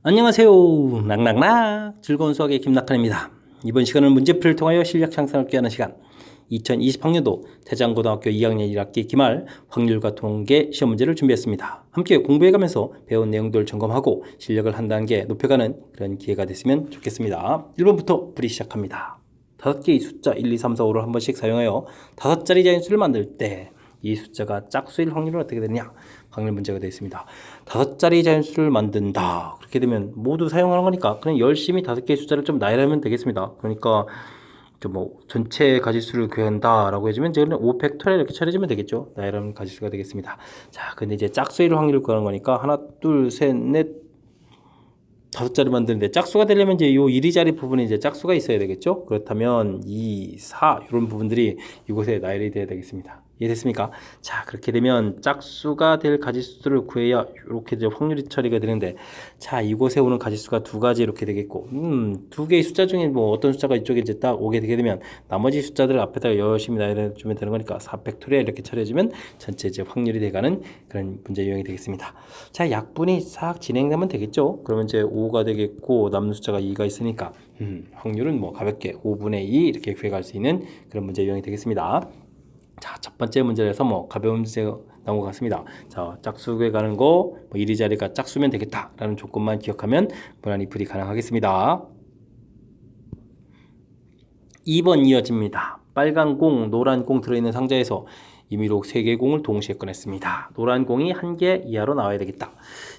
안녕하세요. 낙낙낙 즐거운 수학의 김낙한입니다. 이번 시간은 문제풀이를 통하여 실력 향상을 꾀하는 시간 2020학년도 대장고등학교 2학년 1학기 기말 확률과 통계 시험 문제를 준비했습니다. 함께 공부해가면서 배운 내용들을 점검하고 실력을 한 단계 높여가는 그런 기회가 됐으면 좋겠습니다. 1번부터 풀이 시작합니다. 5개의 숫자 1, 2, 3, 4, 5를 한 번씩 사용하여 5자리 자연수를 만들 때 이 숫자가 짝수일 확률은 어떻게 되느냐? 확률 문제가 되어 있습니다. 5자리 자연수를 만든다. 그렇게 되면 모두 사용하는 거니까 그냥 열심히 5개의 숫자를 좀 나열하면 되겠습니다. 그러니까 뭐 전체 가지수를 구한다라고 해주면 저는 5팩토리얼 이렇게 처리해주면 되겠죠. 나열하는 가지수가 되겠습니다. 자, 근데 이제 짝수일 확률을 구하는 거니까 하나, 둘, 셋, 넷, 5자리 만드는데 짝수가 되려면 이제 요 1, 2자리 부분에 이제 짝수가 있어야 되겠죠. 그렇다면 2, 4 이런 부분들이 이곳에 나열이 돼야 되겠습니다. 이해됐습니까? 자, 그렇게 되면 짝수가 될 가지수를 구해야 이렇게 이제 확률이 처리가 되는데, 자, 이곳에 오는 가지수가 두 가지 이렇게 되겠고, 두 개의 숫자 중에 뭐 어떤 숫자가 이쪽에 이제 딱 오게 되게 되면 나머지 숫자들을 앞에다가 열심히 나열해주면 되는 거니까 4팩토리얼 이렇게 처리해주면 전체 이제 확률이 돼가는 그런 문제 유형이 되겠습니다. 자, 약분이 싹 진행되면 되겠죠. 그러면 이제 5가 되겠고 남는 숫자가 2가 있으니까 확률은 뭐 가볍게 5분의 2 이렇게 구해갈 수 있는 그런 문제 유형이 되겠습니다. 자, 첫 번째 문제에서 뭐 가벼운 문제가 나온 것 같습니다. 자, 짝수 구해가는 거, 뭐 1, 2자리가 짝수면 되겠다라는 조건만 기억하면 무난히 풀이 가능하겠습니다. 2번 이어집니다. 빨간 공, 노란 공 들어있는 상자에서 임의로 3개의 공을 동시에 꺼냈습니다. 노란 공이 1개 이하로 나와야 되겠다.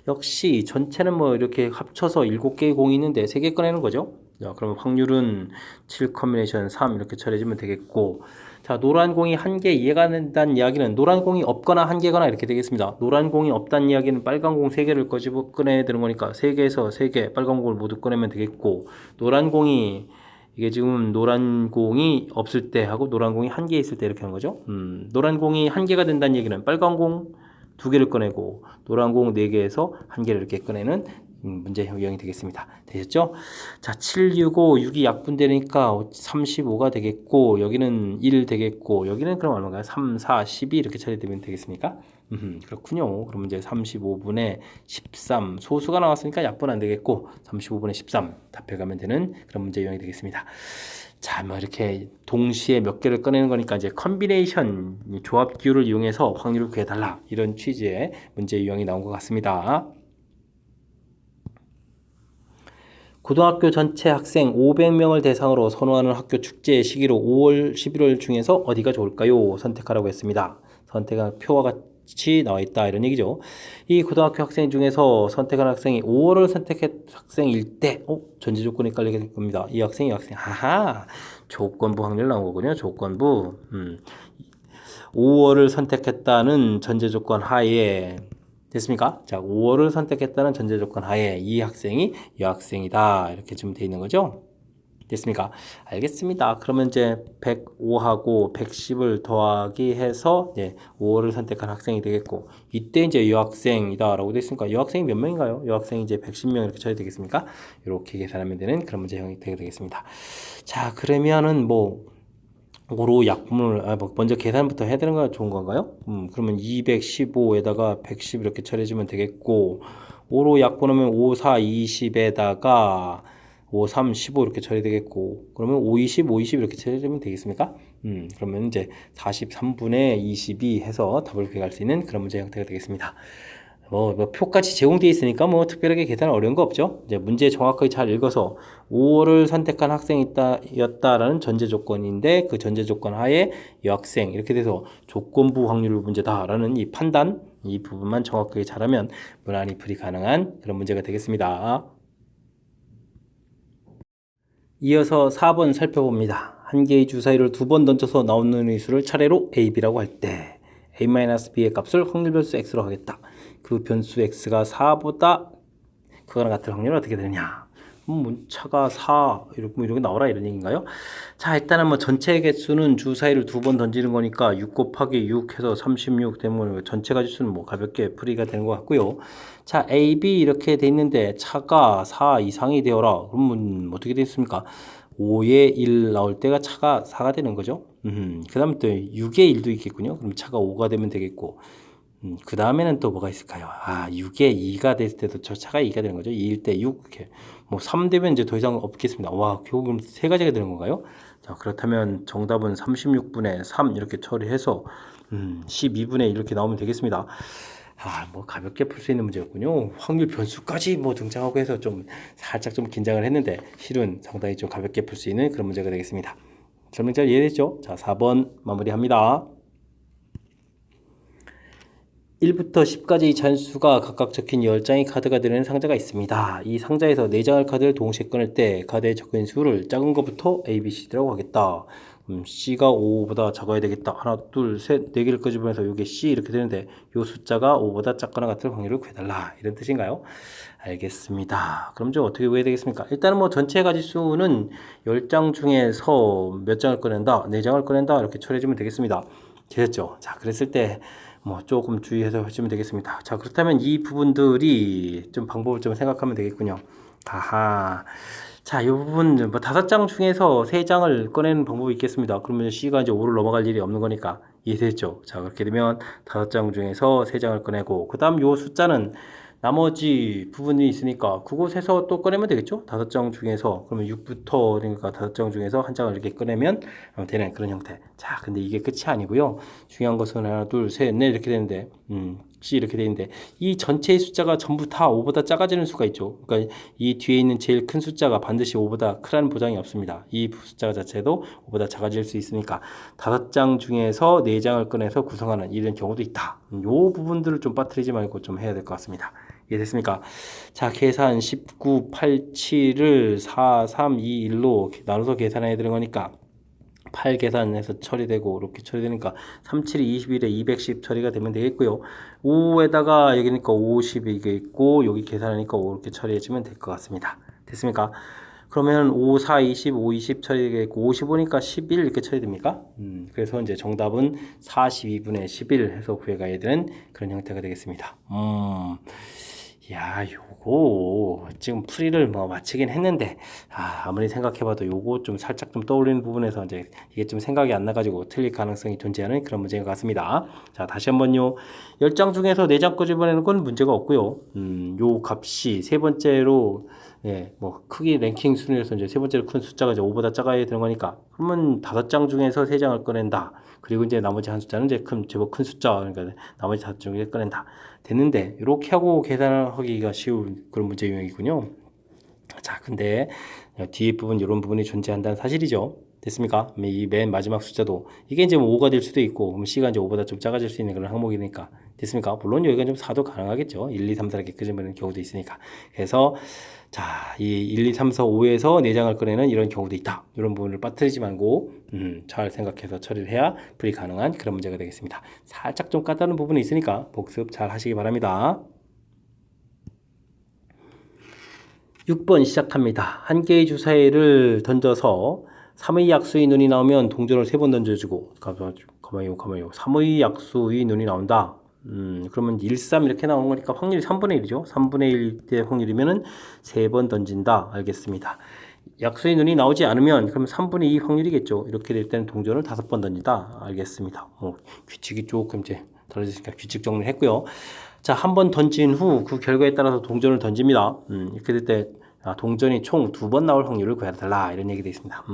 역시 전체는 뭐 이렇게 합쳐서 7개의 공이 있는데 3개 꺼내는 거죠. 자, 그러면 확률은 7 커뮤니케이션 3 이렇게 처리해주면 되겠고, 자, 노란 공이 1개 이해가 된다는 이야기는 노란 공이 없거나 1개거나 이렇게 되겠습니다. 노란 공이 없다는 이야기는 빨간 공 3개를 꺼내야 되는 거니까 3개에서 3개 빨간 공을 모두 꺼내면 되겠고, 노란 공이 이게 지금 노란 공이 없을 때 하고 노란 공이 1개 있을 때 이렇게 하는 거죠. 노란 공이 1개가 된다는 얘기는 빨간 공 2개를 꺼내고 노란 공 4개에서 1개를 이렇게 꺼내는 문제 유형이 되겠습니다. 되셨죠? 자, 7, 6, 5, 6이 약분되니까 35가 되겠고, 여기는 1 되겠고, 여기는 그럼 얼마인가요? 3, 4, 12 이렇게 처리되면 되겠습니까? 그렇군요. 그럼 이제 35분의 13 소수가 나왔으니까 약분 안 되겠고 35분의 13 답해가면 되는 그런 문제 유형이 되겠습니다. 자, 뭐 이렇게 동시에 몇 개를 꺼내는 거니까 이제 컨비네이션 조합 기호를 이용해서 확률을 구해달라 이런 취지의 문제 유형이 나온 것 같습니다. 고등학교 전체 학생 500명을 대상으로 선호하는 학교 축제 시기로 5월, 11월 중에서 어디가 좋을까요? 선택하라고 했습니다. 선택한 표와 같이 나와 있다 이런 얘기죠. 이 고등학교 학생 중에서 선택한 학생이 5월을 선택한 학생일 때 전제 조건이 헷갈리게 될 겁니다. 이 학생이 하하 조건부 확률 나온 거군요. 조건부 5월을 선택했다는 전제 조건 하에 됐습니까? 자, 5월을 선택했다는 전제 조건 하에 이 학생이 이 학생이다. 이렇게 좀 돼 있는 거죠? 됐습니까? 알겠습니다. 그러면 이제 105하고 110을 더하기 해서 이제 5월을 선택한 학생이 되겠고, 이때 이제 이 학생이다라고 돼 있으니까 이 학생이 몇 명인가요? 이 학생이 이제 110명 이렇게 쳐야 되겠습니까? 이렇게 계산하면 되는 그런 문제형이 되겠습니다. 자, 그러면은 뭐 고로 약분을 먼저 계산부터 해야 되는 거 좋은 건가요? 그러면 215에다가 110 이렇게 처리해주면 되겠고 5로 약분하면 5, 4, 20에다가 5, 3, 15 이렇게 처리되겠고 그러면 5, 20, 5, 20 이렇게 처리되면 되겠습니까? 그러면 이제 43분의 22 해서 답을 구할 수 있는 그런 문제 형태가 되겠습니다. 뭐 표까지 제공되어 있으니까 뭐 특별하게 계산 어려운 거 없죠. 이제 문제 정확하게 잘 읽어서 5월을 선택한 학생이었다라는 전제 조건인데 그 전제 조건 하에 여학생 이렇게 돼서 조건부 확률 문제다라는 이 판단 이 부분만 정확하게 잘하면 무난히 풀이 가능한 그런 문제가 되겠습니다. 이어서 4번 살펴봅니다. 한 개의 주사위를 2번 던져서 나오는 의수를 차례로 A, B라고 할 때 A-B의 값을 확률 변수 X로 하겠다. 그 변수 X가 4보다 크거나 같을 확률은 어떻게 되느냐? 문자가 4 이렇게 나오라 이런 얘기인가요? 자, 일단은 뭐 전체 개수는 주사위를 2번 던지는 거니까 6 곱하기 6 해서 36 되면 전체 가지수는 뭐 가볍게 풀이가 되는 것 같고요. 자, A, B 이렇게 돼 있는데 차가 4 이상이 되어라. 그러면 어떻게 되겠습니까? 5에 1 나올 때가 차가 4가 되는 거죠. 그 다음에 또 6에 1도 있겠군요. 그럼 차가 5가 되면 되겠고 그 다음에는 또 뭐가 있을까요? 6에 2가 됐을 때도 저 차가 2가 되는 거죠. 2일 때 6, 이렇게. 뭐 3 되면 이제 더 이상 없겠습니다. 와, 결국은 세 가지가 되는 건가요? 자, 그렇다면 정답은 36분의 3 이렇게 처리해서 12분의 1 이렇게 나오면 되겠습니다. 뭐 가볍게 풀 수 있는 문제였군요. 확률 변수까지 뭐 등장하고 해서 좀 살짝 좀 긴장을 했는데 실은 상당히 좀 가볍게 풀 수 있는 그런 문제가 되겠습니다. 설명 잘 이해됐죠? 자, 4번 마무리합니다. 1부터 10까지 잔수가 각각 적힌 10장의 카드가 들어있는 상자가 있습니다. 이 상자에서 4장의 카드를 동시에 꺼낼 때 카드에 적힌 수를 작은 것부터 A, B, C, D라고 하겠다. C가 5보다 작아야 되겠다. 하나, 둘, 셋, 4개를 끄집어내서 이게 C 이렇게 되는데 이 숫자가 5보다 작거나 같을 확률을 구해달라. 이런 뜻인가요? 알겠습니다. 그럼 좀 어떻게 구해야 되겠습니까? 일단은 뭐 전체 가지수는 10장 중에서 몇 장을 꺼낸다? 4장을 꺼낸다. 이렇게 처리해주면 되겠습니다. 되셨죠? 자, 그랬을 때 뭐 조금 주의해서 하시면 되겠습니다. 자, 그렇다면 이 부분들이 좀 방법을 좀 생각하면 되겠군요. 자, 이 부분 뭐 5장 중에서 3장을 꺼내는 방법이 있겠습니다. 그러면 C가 이제 5를 넘어갈 일이 없는 거니까 이해됐죠? 자, 그렇게 되면 5장 중에서 3장을 꺼내고 그 다음 요 숫자는 나머지 부분이 있으니까 그곳에서 또 꺼내면 되겠죠? 5장 중에서 그러면 6부터 그러니까 5장 중에서 한 장을 이렇게 꺼내면 되는 그런 형태. 자, 근데 이게 끝이 아니고요. 중요한 것은 하나, 둘, 셋, 넷 이렇게 되는데 C 이렇게 되는데 이 전체의 숫자가 전부 다 5보다 작아지는 수가 있죠. 그러니까 이 뒤에 있는 제일 큰 숫자가 반드시 5보다 크라는 보장이 없습니다. 이 숫자 자체도 5보다 작아질 수 있으니까 5장 중에서 4장을 꺼내서 구성하는 이런 경우도 있다. 이 부분들을 좀 빠뜨리지 말고 좀 해야 될 것 같습니다. 이해됐습니까? 자, 계산 19, 8, 7을 4, 3, 2, 1로 나눠서 계산해야 되는 거니까 8 계산해서 처리되고 이렇게 처리되니까 3, 7, 21에 210 처리가 되면 되겠고요. 5에다가 여기니까 50이 이게 있고 여기 계산하니까 5 이렇게 처리해주면 될 것 같습니다. 됐습니까? 그러면 5, 4, 20, 5, 20 처리되겠고 55니까 11 이렇게 처리됩니까? 그래서 이제 정답은 42분의 11 해서 구해가야 되는 그런 형태가 되겠습니다. 야, 요거 지금 풀이를 뭐 마치긴 했는데 아무리 생각해봐도 요거 좀 살짝 좀 떠올리는 부분에서 이제 이게 좀 생각이 안 나가지고 틀릴 가능성이 존재하는 그런 문제인 것 같습니다. 자, 다시 한번요. 10장 중에서 4장 끄집어내는 건 문제가 없고요. 요 값이 세 번째로 뭐 크기 랭킹 순위에서 이제 세 번째로 큰 숫자가 이제 5보다 작아야 되는 거니까 그러면 5장 중에서 3장을 꺼낸다. 그리고 이제 나머지 한 숫자는 이제 제법 큰 숫자, 그러니까 나머지 5장 중에 꺼낸다. 됐는데 이렇게 하고 계산하기가 쉬운 그런 문제 유형이군요. 자, 근데 뒤에 부분 이런 부분이 존재한다는 사실이죠. 됐습니까? 이 맨 마지막 숫자도 이게 이제 뭐 5가 될 수도 있고 그럼 C가 이제 5보다 좀 작아질 수 있는 그런 항목이니까 됐습니까? 물론 여기가 좀 4도 가능하겠죠. 1, 2, 3, 4 이렇게 끄집어내는 경우도 있으니까. 그래서 자, 이 1, 2, 3, 4, 5에서 4장을 꺼내는 이런 경우도 있다. 이런 부분을 빠뜨리지 말고 잘 생각해서 처리를 해야 풀이 가능한 그런 문제가 되겠습니다. 살짝 좀 까다로운 부분이 있으니까 복습 잘 하시기 바랍니다. 6번 시작합니다. 한 개의 주사위를 던져서 3의 약수의 눈이 나오면 동전을 3번 던져주고 가만히요 3의 약수의 눈이 나온다. 그러면 1, 3 이렇게 나오는 거니까 확률이 3분의 1이죠. 3분의 1의 확률이면은 3번 던진다. 알겠습니다. 약수의 눈이 나오지 않으면 그럼 3분의 2 확률이겠죠. 이렇게 될 때는 동전을 5번 던진다. 알겠습니다. 규칙이 조금 이제 달라졌으니까 규칙 정리를 했고요. 자, 한 번 던진 후 그 결과에 따라서 동전을 던집니다. 이렇게 될 때 동전이 총 2번 나올 확률을 구해달라 이런 얘기 되어 있습니다.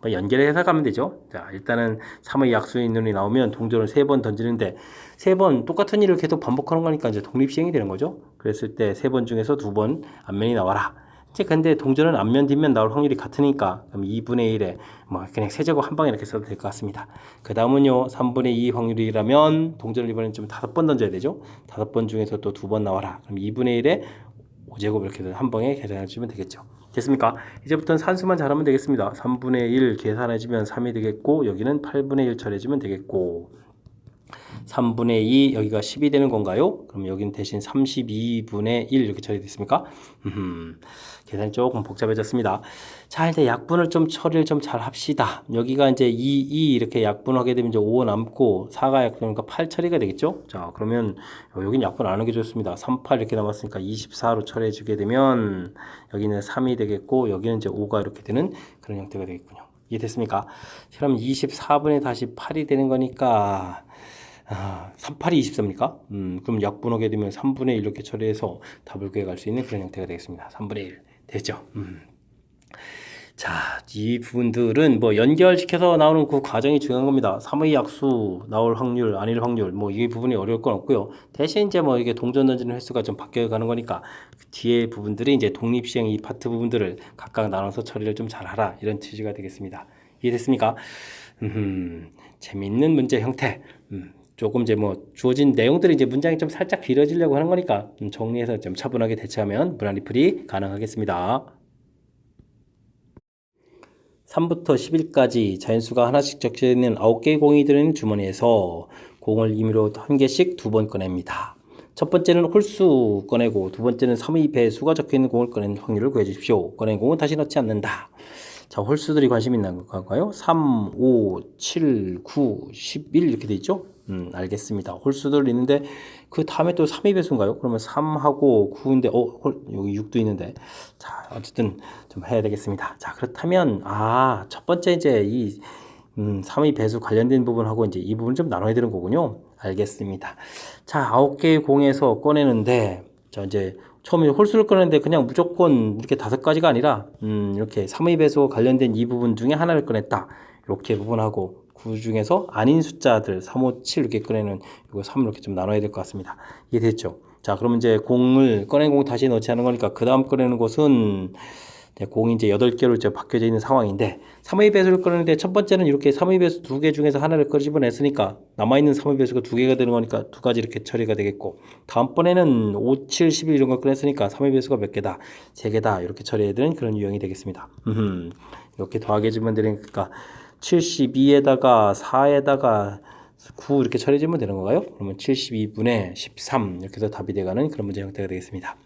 뭐 연결해서 가면 되죠. 자, 일단은 3의 약수의 눈이 나오면 동전을 3번 던지는데 3번 똑같은 일을 계속 반복하는 거니까 이제 독립시행이 되는 거죠. 그랬을 때 3번 중에서 2번 앞면이 나와라. 이제 근데 동전은 앞면 뒷면 나올 확률이 같으니까 그럼 2분의 1에 뭐 그냥 세제곱 한 방에 이렇게 써도 될 것 같습니다. 그 다음은요 3분의 2 확률이라면 동전을 이번엔 좀 5번 던져야 되죠. 5번 중에서 또 2번 나와라. 그럼 2분의 1에 5제곱 이렇게 한 방에 계산해 주면 되겠죠. 됐습니까? 이제부터는 산수만 잘하면 되겠습니다. 3분의 1 계산해 주면 3이 되겠고 여기는 8분의 1 처리해 주면 되겠고 3분의 2 여기가 10이 되는 건가요? 그럼 여기는 대신 32분의 1 이렇게 처리됐습니까? 계산이 조금 복잡해졌습니다. 자, 이제 약분을 좀 처리를 좀 잘 합시다. 여기가 이제 2 이렇게 약분하게 되면 이제 5 남고 4가 약분하니까 8 처리가 되겠죠? 자, 그러면 여기는 약분 안 하는 게 좋습니다. 3, 8 이렇게 남았으니까 24로 처리해 주게 되면 여기는 3이 되겠고 여기는 이제 5가 이렇게 되는 그런 형태가 되겠군요. 이해됐습니까? 그럼 24분의 다시 8이 되는 거니까 38이 24입니까? 그럼 약분하게 되면 3분의 1 이렇게 처리해서 답을 구해갈 수 있는 그런 형태가 되겠습니다. 3분의 1 됐죠? 자, 이 부분들은 뭐 연결시켜서 나오는 그 과정이 중요한 겁니다. 3의 약수 나올 확률, 아닐 확률, 뭐 이 부분이 어려울 건 없고요. 대신 이제 뭐 이게 동전 던지는 횟수가 좀 바뀌어가는 거니까 그 뒤에 부분들이 이제 독립시행 이 파트 부분들을 각각 나눠서 처리를 좀 잘하라 이런 취지가 되겠습니다. 이해됐습니까? 재밌는 문제 형태. 조금 이제 뭐 주어진 내용들이 이제 문장이 좀 살짝 길어지려고 하는 거니까 정리해서 좀 차분하게 대처하면 무난히 풀이 가능하겠습니다. 3부터 10일까지 자연수가 하나씩 적혀 있는 9개의 공이 들어있는 주머니에서 공을 임의로 한 개씩 2번 꺼냅니다. 첫 번째는 홀수 꺼내고 두 번째는 3의 배수가 적혀 있는 공을 꺼내는 확률을 구해 주십시오. 꺼낸 공은 다시 넣지 않는다. 자, 홀수들이 관심 있는 건가요? 3, 5, 7, 9, 11 이렇게 돼 있죠? 알겠습니다. 홀수들 있는데 그 다음에 또 3의 배수인가요? 그러면 3하고 9인데 여기 6도 있는데 자, 어쨌든 좀 해야 되겠습니다. 자, 그렇다면 첫 번째 이제 이 3의 배수 관련된 부분하고 이제 이 부분 좀 나눠야 되는 거군요. 알겠습니다. 자, 9개의 공에서 꺼내는데 자, 이제 처음에 홀수를 꺼냈는데 그냥 무조건 이렇게 5가지가 아니라 이렇게 3의 배수 관련된 이 부분 중에 하나를 꺼냈다. 이렇게 부분하고 그 중에서 아닌 숫자들 3, 5, 7 이렇게 꺼내는 이거 3 이렇게 좀 나눠야 될 것 같습니다. 이해됐죠? 자, 그러면 이제 꺼낸 공 다시 넣지 않은 거니까 그 다음 꺼내는 곳은 공이 이제 8개로 이제 바뀌어져 있는 상황인데 3의 배수를 꺼내는데 첫 번째는 이렇게 3의 배수 2개 중에서 하나를 끄집어냈으니까 남아있는 3의 배수가 2개가 되는 거니까 2가지 이렇게 처리가 되겠고 다음번에는 5, 7, 11 이런 걸 꺼냈으니까 3의 배수가 몇 개다? 3개다 이렇게 처리해야 되는 그런 유형이 되겠습니다. 이렇게 더하게 해주면 되니까 72에다가 4에다가 9 이렇게 처리해주면 되는 건가요? 그러면 72분의 13 이렇게 해서 답이 돼가는 그런 문제 형태가 되겠습니다.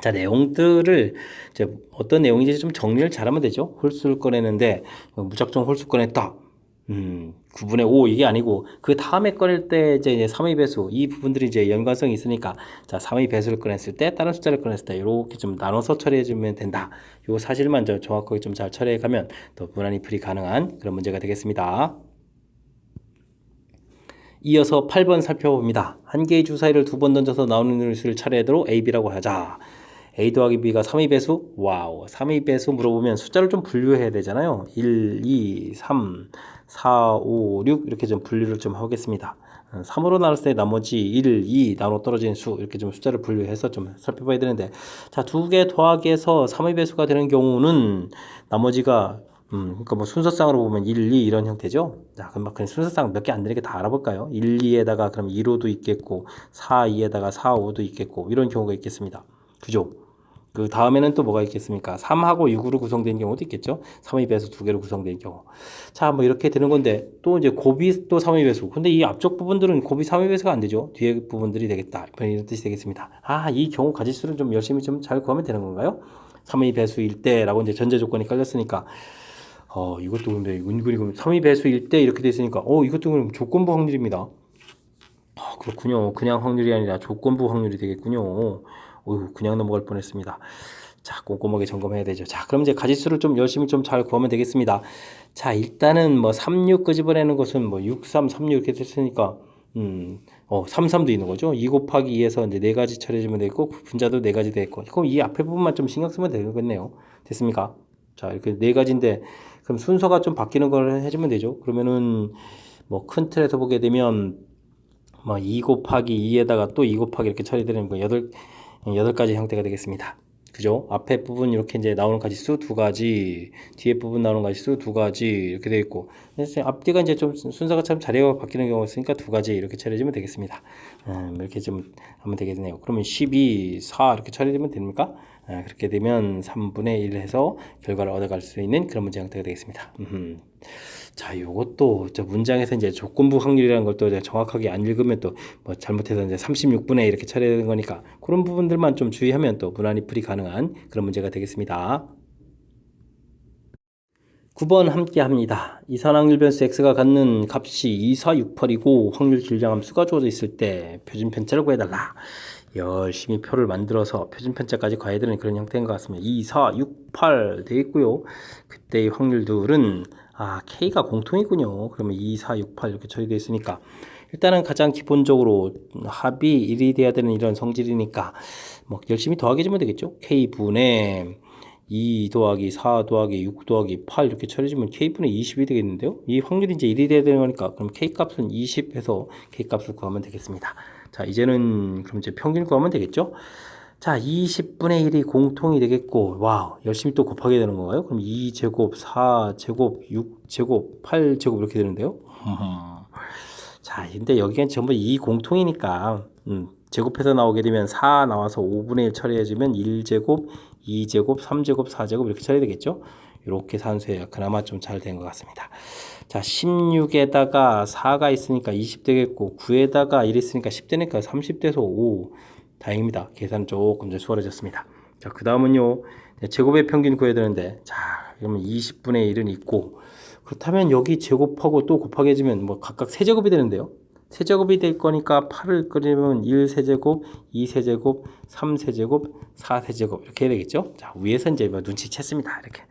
자, 내용들을 이제 어떤 내용인지 좀 정리를 잘하면 되죠. 홀수를 꺼내는데 무작정 홀수 꺼냈다. 9분의 5 이게 아니고 그 다음에 꺼낼 때 이제 3의 배수 이 부분들이 이제 연관성이 있으니까 자 3의 배수를 꺼냈을 때 다른 숫자를 꺼냈을 때 이렇게 좀 나눠서 처리해 주면 된다. 요 사실만 정확하게 좀 잘 처리해 가면 더 무난히 풀이 가능한 그런 문제가 되겠습니다. 이어서 8번 살펴봅니다. 한 개의 주사위를 2번 던져서 나오는 수를 차례대로 A, B라고 하자. A 더하기 B가 3의 배수? 와우. 3의 배수 물어보면 숫자를 좀 분류해야 되잖아요. 1, 2, 3, 4, 5, 6 이렇게 좀 분류를 좀 하겠습니다. 3으로 나눴을 때 나머지 1, 2 나눠 떨어진 수 이렇게 좀 숫자를 분류해서 좀 살펴봐야 되는데 자, 2개 더하기해서 3의 배수가 되는 경우는 나머지가 그러니까 뭐 순서상으로 보면 1, 2 이런 형태죠. 자, 그럼 그냥 순서상 몇 개 안 되는 게 다 알아볼까요? 1, 2에다가 그럼 1호도 있겠고 4, 2에다가 4, 5도 있겠고 이런 경우가 있겠습니다. 그죠? 그 다음에는 또 뭐가 있겠습니까? 3하고 6으로 구성된 경우도 있겠죠? 3의 배수 2개로 구성된 경우. 자, 뭐 이렇게 되는 건데 또 이제 곱이 또 3의 배수. 근데 이 앞쪽 부분들은 곱이 3의 배수가 안 되죠? 뒤에 부분들이 되겠다. 이런 뜻이 되겠습니다. 이 경우 가지수를 좀 열심히 좀 잘 구하면 되는 건가요? 3의 배수일 때라고 이제 전제 조건이 깔렸으니까 이것도 근데 은근히 3의 배수일 때 이렇게 됐으니까 이것도 그럼 조건부 확률입니다. 그렇군요. 그냥 확률이 아니라 조건부 확률이 되겠군요. 그냥 넘어갈 뻔했습니다. 자, 꼼꼼하게 점검해야 되죠. 자, 그럼 이제 가지수를 좀 열심히 좀 잘 구하면 되겠습니다. 자, 일단은 뭐 36 끄집어내는 것은 뭐 63, 36 이렇게 됐으니까 33도 있는 거죠. 2 곱하기 2에서 이제 4가지 처리해주면 되고 분자도 4가지 되겠고 그럼 이 앞에 부분만 좀 신경 쓰면 되겠네요. 됐습니까? 자, 이렇게 4가지인데 그럼 순서가 좀 바뀌는 걸 해주면 되죠. 그러면은 뭐 큰 틀에서 보게 되면 뭐 2 곱하기 2에다가 또 2 곱하기 이렇게 처리되는 거 8가지 형태가 되겠습니다. 그죠? 앞에 부분 이렇게 이제 나오는 가지수 2가지, 뒤에 부분 나오는 가지수 2가지 이렇게 되어 있고, 앞뒤가 이제 좀 순서가 참 자리가 바뀌는 경우가 있으니까 2가지 이렇게 처리해주면 되겠습니다. 이렇게 좀 하면 되겠네요. 그러면 12, 4 이렇게 처리되면 됩니까? 그렇게 되면 3분의 1 해서 결과를 얻어갈 수 있는 그런 문제 형태가 되겠습니다. 자, 요것도 저 문장에서 이제 조건부 확률이라는 걸 또 정확하게 안 읽으면 또 뭐 잘못해서 이제 36분의 이렇게 처리되는 거니까 그런 부분들만 좀 주의하면 또 무난히 풀이 가능한 그런 문제가 되겠습니다. 9번 함께 합니다. 이산확률 변수 x가 갖는 값이 2, 4, 6, 8이고 확률 질량함수가 주어져 있을 때 표준 편차를 구해달라. 열심히 표를 만들어서 표준 편차까지 가야 되는 그런 형태인 것 같습니다. 2, 4, 6, 8 되겠고요. 그때의 확률들은 K가 공통이군요. 그러면 2, 4, 6, 8 이렇게 처리되어 있으니까 일단은 가장 기본적으로 합이 1이 돼야 되는 이런 성질이니까 뭐 열심히 더하기 주면 되겠죠. K분의 2 더하기 4 더하기 6 더하기 8 이렇게 처리해주면 K분의 20이 되겠는데요. 이 확률이 이제 1이 돼야 되는 거니까 그럼 K값은 20 해서 K값을 구하면 되겠습니다. 자, 이제는 그럼 이제 평균 구하면 되겠죠. 자, 20분의 1이 공통이 되겠고, 와우, 열심히 또 곱하게 되는 건가요? 그럼 2제곱, 4제곱, 6제곱, 8제곱 이렇게 되는데요. 자, 근데 여기가 전부 2 공통이니까, 제곱해서 나오게 되면 4 나와서 5분의 1 처리해주면 1제곱, 2제곱, 3제곱, 4제곱 이렇게 처리되겠죠? 이렇게 산수해야 그나마 좀 잘 된 것 같습니다. 자, 16에다가 4가 있으니까 20 되겠고, 9에다가 1 있으니까 10 되니까 30 돼서 5. 다행입니다. 계산 조금 더 수월해졌습니다. 자, 그 다음은요, 제곱의 평균 구해야 되는데, 자, 그러면 20분의 1은 있고, 그렇다면 여기 제곱하고 또 곱하게 해주면 뭐 각각 세제곱이 되는데요. 세제곱이 될 거니까 8을 끓이면 1세제곱, 2세제곱, 3세제곱, 4세제곱 이렇게 해야 되겠죠. 자, 위에서 이제 뭐 눈치챘습니다. 이렇게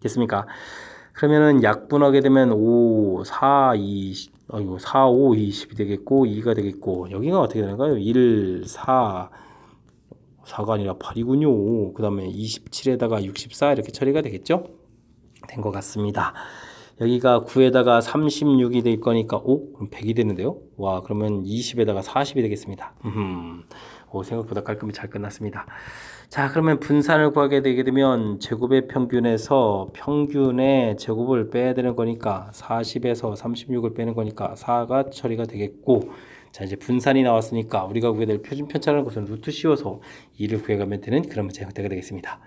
됐습니까? 그러면은 약분하게 되면 5, 4, 2, 4, 5, 20이 되겠고 2가 되겠고 여기가 어떻게 되는가요? 1, 4, 4가 아니라 8이군요. 그 다음에 27에다가 64 이렇게 처리가 되겠죠? 된 것 같습니다. 여기가 9에다가 36이 될 거니까 그럼 100이 되는데요. 와, 그러면 20에다가 40이 되겠습니다. 생각보다 깔끔히 잘 끝났습니다. 자, 그러면 분산을 구하게 되게 되면 제곱의 평균에서 평균의 제곱을 빼야 되는 거니까 40에서 36을 빼는 거니까 4가 처리가 되겠고, 자, 이제 분산이 나왔으니까 우리가 구해야 될 표준 편차라는 것은 루트 씌워서 2를 구해가면 되는 그런 문제 형태가 되겠습니다.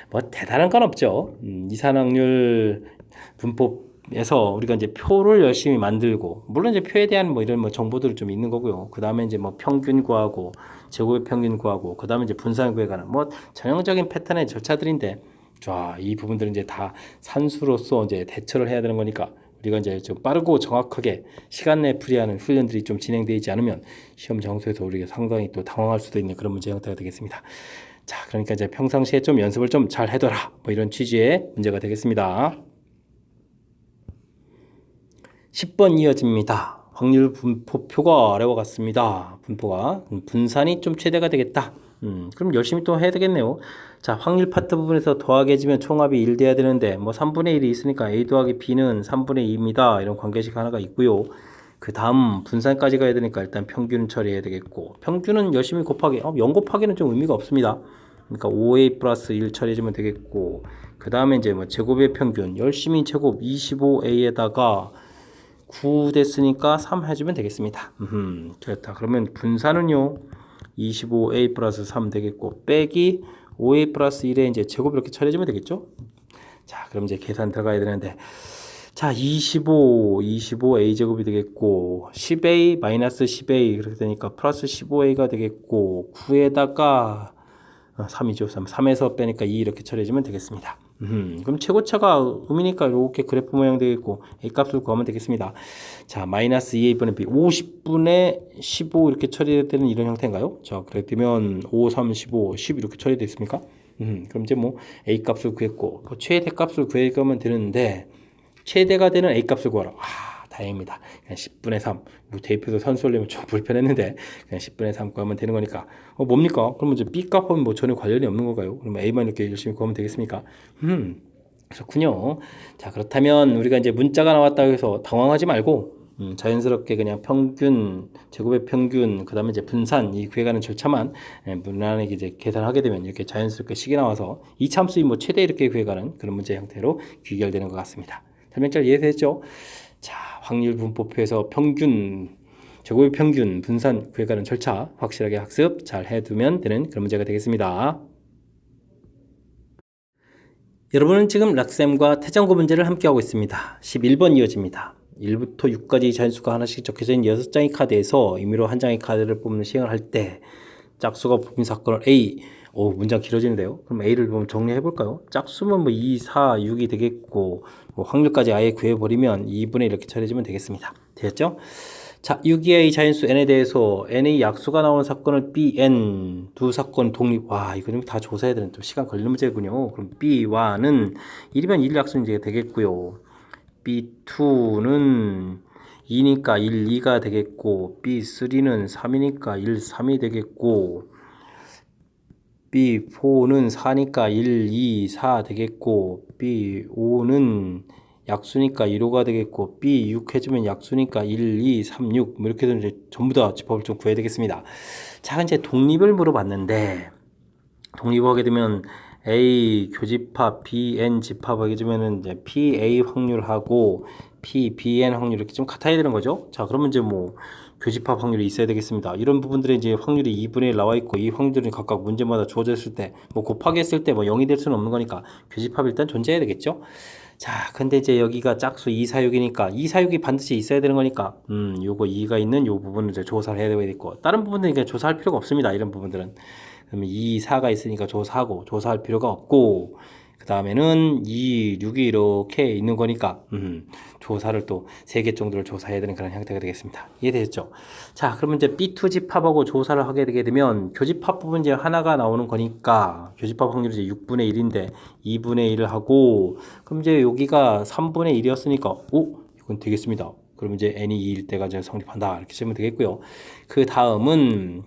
뭐 대단한 건 없죠. 이산확률 분법에서 우리가 이제 표를 열심히 만들고, 물론 이제 표에 대한 뭐 이런 뭐 정보들이 좀 있는 거고요. 그 다음에 이제 뭐 평균 구하고, 제곱의 평균 구하고, 그 다음에 이제 분산 구해가는 뭐 전형적인 패턴의 절차들인데, 자, 이 부분들은 이제 다 산수로서 이제 대처를 해야 되는 거니까 우리가 이제 좀 빠르고 정확하게 시간 내에 풀이하는 훈련들이 좀 진행되지 않으면 시험 장소에서 우리가 상당히 또 당황할 수도 있는 그런 문제 형태가 되겠습니다. 자, 그러니까 이제 평상시에 좀 연습을 좀 잘 해둬라, 뭐 이런 취지의 문제가 되겠습니다. 10번 이어집니다. 확률 분포표가 아래와 같습니다. 분포가 분산이 좀 최대가 되겠다. 그럼 열심히 또 해야 되겠네요. 자, 확률 파트 부분에서 더하게 해주면 총합이 1 돼야 되는데 뭐 3분의 1이 있으니까 A 더하기 B는 3분의 2입니다. 이런 관계식 하나가 있고요. 그 다음 분산까지 가야 되니까 일단 평균 처리해야 되겠고, 평균은 열심히 곱하기, 0 곱하기는 좀 의미가 없습니다. 그러니까 5A 플러스 1 처리해주면 되겠고, 그 다음에 이제 뭐 제곱의 평균 열심히 제곱 25A에다가 9 됐으니까 3 해주면 되겠습니다. 그렇다. 그러면 분산은요, 25A 플러스 3 되겠고, 빼기 5A 플러스 1에 이제 제곱 이렇게 처리해주면 되겠죠? 자, 그럼 이제 계산 들어가야 되는데, 자, 25A 제곱이 되겠고, 10A 마이너스 10A 그렇게 되니까 플러스 15A가 되겠고, 9에다가 3이죠. 3에서 빼니까 2 이렇게 처리해주면 되겠습니다. 그럼 최고차가 음이니까 이렇게 그래프 모양 되겠고, A 값을 구하면 되겠습니다. 자, 마이너스 2A분의 B 50분의 15 이렇게 처리되는 이런 형태인가요? 자, 그렇게 되면 5, 3, 15, 10 이렇게 처리되어 있습니까? 그럼 이제 뭐 A 값을 구했고, 최대 값을 구해가면 되는데, 최대가 되는 A 값을 구하라. 다행입니다. 그냥 10분의 3. 뭐 대입해서 산수하려면 좀 불편했는데 그냥 10분의 3 구하면 되는 거니까. 뭡니까? 그러면 이제 B 값은 뭐 전혀 관련이 없는 건가요? 그러면 A만 이렇게 열심히 구하면 되겠습니까? 그렇군요. 자, 그렇다면 우리가 이제 문자가 나왔다고 해서 당황하지 말고 자연스럽게 그냥 평균, 제곱의 평균, 그 다음에 이제 분산, 이 구해가는 절차만 무난하게 이제 계산하게 되면 이렇게 자연스럽게 식이 나와서 이참수인 뭐 최대 이렇게 구해가는 그런 문제 형태로 귀결되는 것 같습니다. 설명 잘 이해되죠? 자, 확률 분포표에서 평균, 제곱의 평균, 분산 구해가는 절차 확실하게 학습 잘 해두면 되는 그런 문제가 되겠습니다. 여러분은 지금 락쌤과 태장고 문제를 함께하고 있습니다. 11번 이어집니다. 1부터 6까지 자연수가 하나씩 적혀져 있는 6장의 카드에서 임의로 한 장의 카드를 뽑는 시행을 할 때 짝수가 뽑힌 사건을 A, 문장 길어지는데요. 그럼 A를 좀 정리해 볼까요? 짝수면 뭐 2, 4, 6이 되겠고, 뭐 확률까지 아예 구해버리면 2분의 이렇게 처리해주면 되겠습니다. 되셨죠? 자, 6이의 자연수 n에 대해서 n의 약수가 나오는 사건을 bn, 두 사건 독립. 와, 이거 좀 다 조사해야 되는 좀 시간 걸리는 문제군요. 그럼 b와는 1이면 1 약수 이제 되겠고요. b2는 2니까 1, 2가 되겠고 B3는 3이니까 1, 3이 되겠고 B4는 4니까 1, 2, 4 되겠고 B5는 약수니까 1호가 되겠고 B6 해주면 약수니까 1, 2, 3, 6 뭐 이렇게 해서 이제 전부 다 집합을 좀 구해야 되겠습니다. 자, 이제 독립을 물어봤는데 독립하게 되면 A 교집합, B, N 집합하게 되면은 이제 P, A 확률하고 P, B, N 확률 이렇게 좀 같아야 되는 거죠. 자, 그러면 이제 뭐 교집합 확률이 있어야 되겠습니다. 이런 부분들에 이제 확률이 2분의 1 나와 있고 이 확률이 각각 문제마다 주어져 있을 때 뭐 곱하기 했을 때 뭐 0이 될 수는 없는 거니까 교집합이 일단 존재해야 되겠죠. 자, 근데 이제 여기가 짝수 2, 4, 6이니까 2, 4, 6이 반드시 있어야 되는 거니까 요거 2가 있는 요 부분을 이제 조사를 해야 되겠고 다른 부분들은 그냥 조사할 필요가 없습니다. 이런 부분들은. 그러면 2, 4가 있으니까 조사하고 조사할 필요가 없고 그 다음에는 2, 6이 이렇게 있는 거니까 조사를 또 3개 정도를 조사해야 되는 그런 형태가 되겠습니다. 이해되셨죠? 자, 그러면 이제 B2 집합하고 조사를 하게 되게 되면 교집합 부분 이제 하나가 나오는 거니까 교집합 확률이 이제 6분의 1인데 2분의 1을 하고 그럼 이제 여기가 3분의 1이었으니까 이건 되겠습니다. 그럼 이제 n이 2일 때가 이제 성립한다 이렇게 쓰면 되겠고요. 그 다음은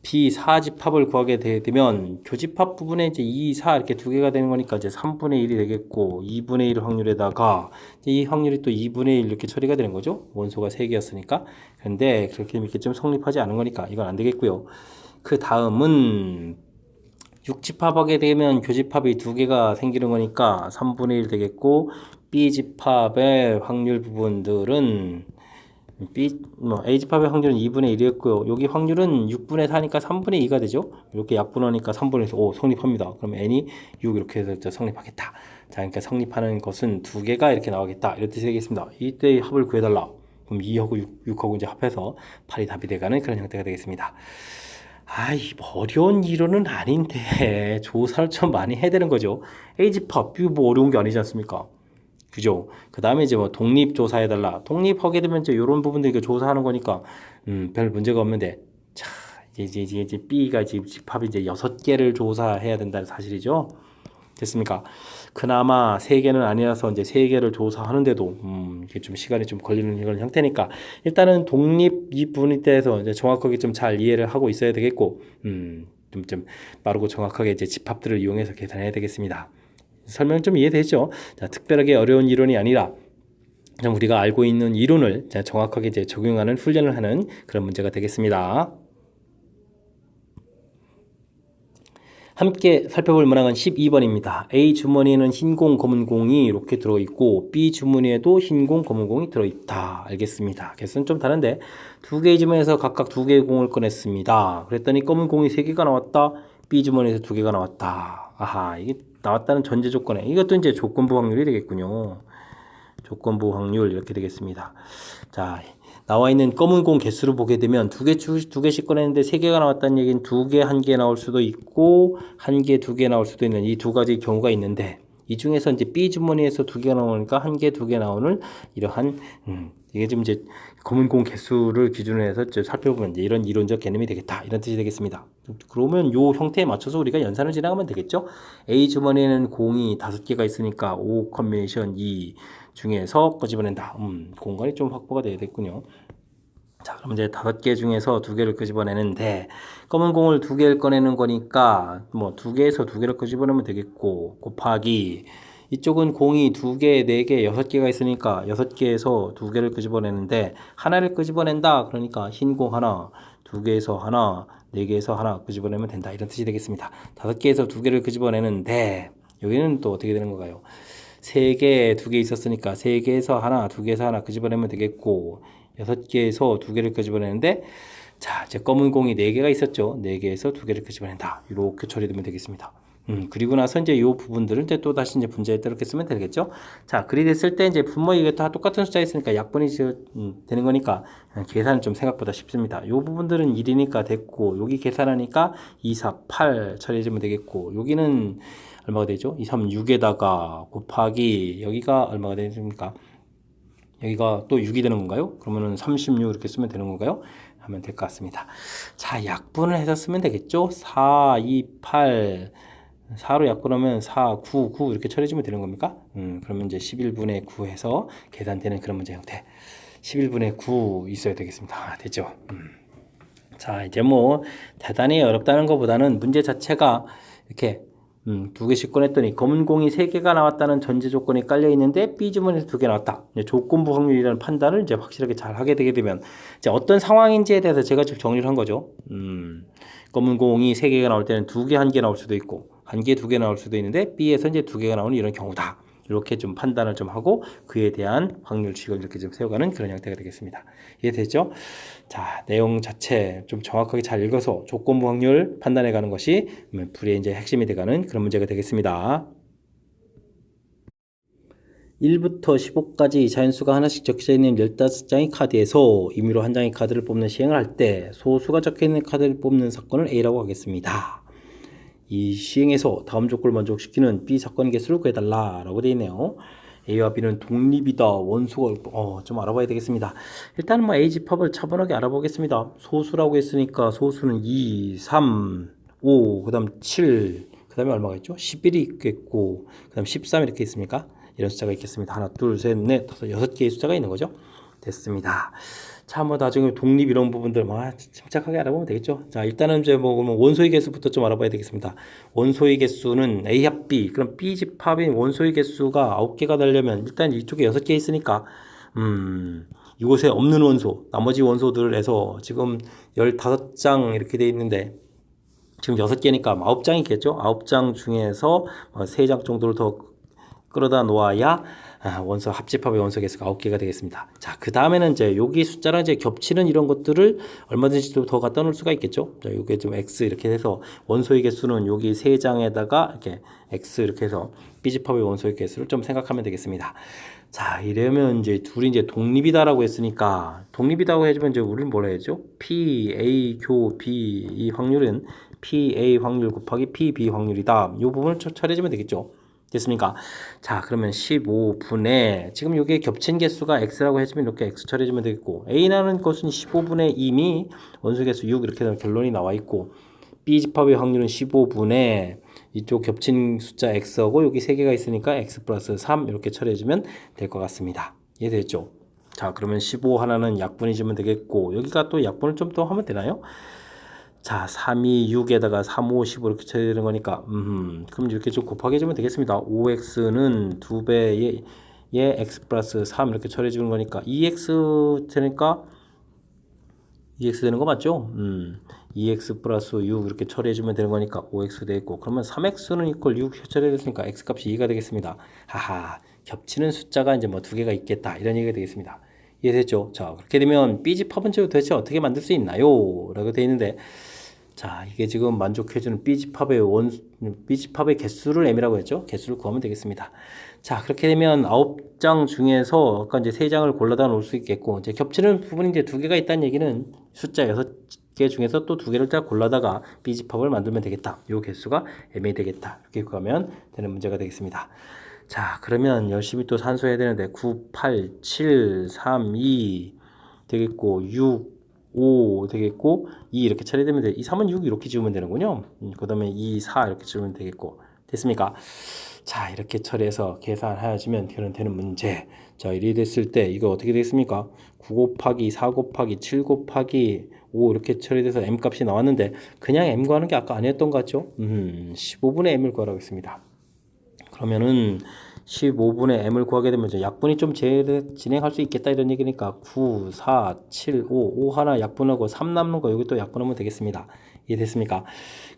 B4 집합을 구하게 되면 교집합 부분에 이제 2, 4 이렇게 두 개가 되는 거니까 이제 3분의 1이 되겠고 2분의 1 확률에다가 이 확률이 또 2분의 1 이렇게 처리가 되는 거죠. 원소가 3개였으니까. 그런데 그렇게 이렇게 좀 성립하지 않은 거니까 이건 안 되겠고요. 그 다음은 6집합하게 되면 교집합이 두 개가 생기는 거니까 3분의 1 되겠고 B집합의 확률 부분들은 A집합의 확률은 2분의 1이었고요. 여기 확률은 6분의 4니까 3분의 2가 되죠. 이렇게 약분하니까 3분의 4, 성립합니다. 그럼 n이 6 이렇게 해서 성립하겠다. 자, 그러니까 성립하는 것은 두 개가 이렇게 나오겠다. 이런 뜻이 되겠습니다. 이때 합을 구해달라. 그럼 2하고 6하고 이제 합해서 8이 답이 돼가는 그런 형태가 되겠습니다. 뭐 어려운 이론은 아닌데 조사를 좀 많이 해야 되는 거죠. A집합, 이거 뭐 어려운 게 아니지 않습니까? 그죠? 그 다음에 이제 뭐 독립조사해달라. 독립하게 되면 이제 이런 부분들 이렇게 조사하는 거니까, 별 문제가 없는데, 자, 이제 B가 지금 집합이 이제 6개를 조사해야 된다는 사실이죠. 됐습니까? 그나마 3개는 아니라서 이제 3개를 조사하는데도, 이게 좀 시간이 좀 걸리는 이런 형태니까, 일단은 독립 이 부분에 대해서 이제 정확하게 좀 잘 이해를 하고 있어야 되겠고, 좀 빠르고 정확하게 이제 집합들을 이용해서 계산해야 되겠습니다. 설명 좀 이해되죠? 자, 특별하게 어려운 이론이 아니라 그냥 우리가 알고 있는 이론을 정확하게 이제 적용하는 훈련을 하는 그런 문제가 되겠습니다. 함께 살펴볼 문항은 12번입니다. A 주머니에는 흰 공, 검은 공이 이렇게 들어있고 B 주머니에도 흰 공, 검은 공이 들어있다. 알겠습니다. 개수는 좀 다른데 두 개의 주머니에서 각각 두 개의 공을 꺼냈습니다. 그랬더니 검은 공이 3개가 나왔다. B 주머니에서 2개가 나왔다. 아하, 이게 나왔다는 전제 조건에 이것도 이제 조건부 확률이 되겠군요. 조건부 확률 이렇게 되겠습니다. 자, 나와 있는 검은 공 개수를 보게 되면 두 개씩 꺼냈는데 3개가 나왔다는 얘기는 2개, 1개 나올 수도 있고 1개, 2개 나올 수도 있는 이 두 가지 경우가 있는데 이 중에서 이제 B 주머니에서 2개가 나오니까 1개, 2개 나오는 이러한 이게 지금 이제 검은 공 개수를 기준으로 해서 살펴보면 이제 이런 이론적 개념이 되겠다 이런 뜻이 되겠습니다. 그러면 요 형태에 맞춰서 우리가 연산을 진행하면 되겠죠. A 주머니에는 공이 5개가 있으니까 5 컴비네이션 2 중에서 끄집어낸다. 공간이 좀 확보가 되겠군요. 자, 그럼 이제 5개 중에서 2개를 끄집어내는데 검은 공을 2개를 꺼내는 거니까 뭐 2개에서 2개를 끄집어내면 되겠고 곱하기 이쪽은 공이 2개, 4개, 6개가 있으니까 6개에서 2개를 끄집어내는데 하나를 끄집어낸다. 그러니까 흰 공 하나, 2개에서 하나, 4개에서 하나 끄집어내면 된다. 이런 뜻이 되겠습니다. 5개에서 2개를 끄집어내는데 여기는 또 어떻게 되는 건가요? 3개, 2개 있었으니까 3개에서 하나, 2개에서 하나 끄집어내면 되겠고 6개에서 2개를 끄집어내는데 자, 이제 검은 공이 4개가 있었죠. 4개에서 2개를 끄집어낸다. 이렇게 처리되면 되겠습니다. 그리고 나서 이제 이 부분들을 이제 또 다시 이제 분자에 이렇게 쓰면 되겠죠. 자, 그리 됐을 때 이제 분모 이게 다 똑같은 숫자 있으니까 약분이 되는 거니까 계산은 좀 생각보다 쉽습니다. 이 부분들은 1이니까 됐고 여기 계산하니까 2, 4, 8 처리해주면 되겠고 여기는 얼마가 되죠? 2, 3, 6에다가 곱하기 여기가 얼마가 되십니까? 여기가 또 6이 되는 건가요? 그러면은 36 이렇게 쓰면 되는 건가요? 하면 될 것 같습니다. 자, 약분을 해서 쓰면 되겠죠? 4, 2, 8 4로 약분하면 4, 9, 9 이렇게 처리해주면 되는 겁니까? 그러면 이제 11분의 9 해서 계산되는 그런 문제 형태. 11분의 9 있어야 되겠습니다. 됐죠? 자, 이제 뭐 대단히 어렵다는 것보다는 문제 자체가 이렇게 두 개씩 꺼냈더니 검은 공이 세 개가 나왔다는 전제 조건이 깔려 있는데 B 지문에서 두 개 나왔다. 이제 조건부 확률이라는 판단을 이제 확실하게 잘 하게 되게 되면 이제 어떤 상황인지에 대해서 제가 좀 정리를 한 거죠. 검은 공이 세 개가 나올 때는 두 개, 한 개 나올 수도 있고 한 개, 두 개 나올 수도 있는데 B에서 이제 두 개가 나오는 이런 경우다. 이렇게 좀 판단을 좀 하고 그에 대한 확률 식을 이렇게 좀 세워가는 그런 형태가 되겠습니다. 이해되죠? 자, 내용 자체 좀 정확하게 잘 읽어서 조건부 확률 판단해 가는 것이 풀이의 이제 핵심이 돼가는 그런 문제가 되겠습니다. 1부터 15까지 자연수가 하나씩 적혀져 있는 15장의 카드에서 임의로 한 장의 카드를 뽑는 시행을 할 때 소수가 적혀 있는 카드를 뽑는 사건을 A라고 하겠습니다. 이 시행에서 다음 조건을 만족시키는 B 사건 개수를 구해달라 라고 되어 있네요. A와 B는 독립이다. 원소가 좀 알아봐야 되겠습니다. 일단은 뭐 A 집합을 차분하게 알아보겠습니다. 소수라고 했으니까 소수는 2, 3, 5, 그 다음 7, 그 다음에 얼마가 있죠? 11이 있겠고 그 다음 13 이렇게 있습니까? 이런 숫자가 있겠습니다. 하나, 둘, 셋, 넷, 다섯, 6개의 숫자가 있는 거죠. 됐습니다. 자, 뭐 나중에 독립 이런 부분들 침착하게 알아보면 되겠죠. 자, 일단은 이제 뭐 원소의 개수부터 좀 알아봐야 되겠습니다. 원소의 개수는 A 합 B, 그럼 B 집합인 원소의 개수가 9개가 되려면 일단 이쪽에 6개 있으니까 이곳에 없는 원소, 나머지 원소들에서 지금 15장 이렇게 돼 있는데 지금 6개니까 9장이겠죠. 9장 중에서 3장 정도를 더 끌어다 놓아야 원소 합집합의 원소 개수가 9개가 되겠습니다. 자, 그 다음에는 이제 여기 숫자랑 이제 겹치는 이런 것들을 얼마든지 좀 더 갖다 놓을 수가 있겠죠. 자, 요게 좀 X 이렇게 해서 원소의 개수는 여기 3장에다가 이렇게 X 이렇게 해서 B집합의 원소의 개수를 좀 생각하면 되겠습니다. 자, 이러면 이제 둘이 이제 독립이다라고 했으니까 독립이다고 해주면 이제 우리는 뭐라 해야죠? P, A, 교, B 이 확률은 P, A 확률 곱하기 P, B 확률이다. 이 부분을 처리해주면 되겠죠. 됐습니까? 자, 그러면 15분의 지금 여기에 겹친 개수가 x라고 해주면 이렇게 x 처리해주면 되겠고 a라는 것은 15분의 2미 원소 개수 6 이렇게 되면 결론이 나와 있고 b 집합의 확률은 15분의 이쪽 겹친 숫자 x하고 여기 3개가 있으니까 x 플러스 3 이렇게 처리해주면 될 것 같습니다. 이해됐죠? 자, 그러면 15 하나는 약분해주면 되겠고 여기가 또 약분을 좀 더 하면 되나요? 자, 3, 2, 6에다가 3, 5, 15 이렇게 쳐야 되는 거니까 그럼 이렇게 좀 곱하기 해주면 되겠습니다. 5x는 2배의 x 플러스 3 이렇게 처리해 주는 거니까 2x 되니까 2x 되는 거 맞죠? 2x 플러스 6 이렇게 처리해 주면 되는 거니까 5x 되겠고 그러면 3x는 이퀄 6 처리해 줬으니까 x 값이 2가 되겠습니다. 하하, 겹치는 숫자가 이제 뭐 2개가 있겠다 이런 얘기가 되겠습니다. 이해됐죠? 자, 그렇게 되면 B집합은 도대체 어떻게 만들 수 있나요? 라고 되어 있는데 자, 이게 지금 만족해주는 B집합의 개수를 M이라고 했죠? 개수를 구하면 되겠습니다. 자, 그렇게 되면 9장 중에서 아까 이제 3장을 골라다 놓을 수 있겠고, 이제 겹치는 부분이 이제 2개가 있다는 얘기는 숫자 6개 중에서 또 2개를 딱 골라다가 B집합을 만들면 되겠다. 요 개수가 M이 되겠다. 이렇게 구하면 되는 문제가 되겠습니다. 자, 그러면 열심히 또 산수해야 되는데 9, 8, 7, 3, 2 되겠고 6, 5 되겠고 2 이렇게 처리되면 돼. 이 3은 6 이렇게 지우면 되는군요. 그 다음에 2, 4 이렇게 지우면 되겠고 됐습니까? 자, 이렇게 처리해서 계산하여주면 되는 문제. 자, 이리 됐을 때 이거 어떻게 되겠습니까? 9 곱하기 4 곱하기 7 곱하기 5 이렇게 처리돼서 M 값이 나왔는데 그냥 M 구하는 게 아까 아니었던 것 같죠? 15분의 M을 구하라고 했습니다. 그러면은 15분의 M을 구하게 되면 이제 약분이 좀 진행할 수 있겠다 이런 얘기니까 9, 4, 7, 5 하나 약분하고 3 남는 거 여기 또 약분하면 되겠습니다. 이해됐습니까?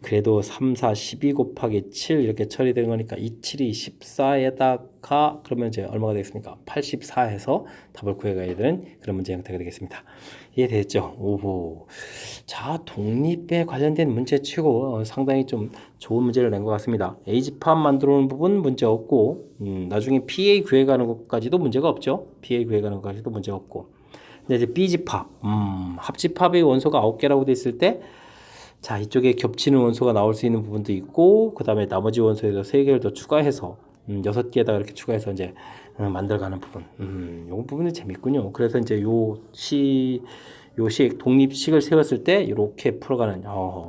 그래도 3, 4, 12 곱하기 7 이렇게 처리되는 거니까 2, 7이 14에다가 그러면 이제 얼마가 되겠습니까? 84 해서 답을 구해가야 되는 그런 문제 형태가 되겠습니다. 이해됐죠? 오호. 자, 독립에 관련된 문제 치고 상당히 좀 좋은 문제를 낸 것 같습니다. A집합 만들어 놓은 부분 문제 없고 나중에 PA 구해가는 것까지도 문제가 없죠. PA 구해가는 것까지도 문제가 없고 근데 이제 B집합 합집합의 원소가 9개라고 돼 있을 때 자, 이쪽에 겹치는 원소가 나올 수 있는 부분도 있고 그 다음에 나머지 원소에서 3개를 더 추가해서 6개에다가 이렇게 추가해서 이제 만들어가는 부분 요 부분이 재밌군요. 그래서 이제 요식 독립식을 세웠을 때 이렇게 풀어가는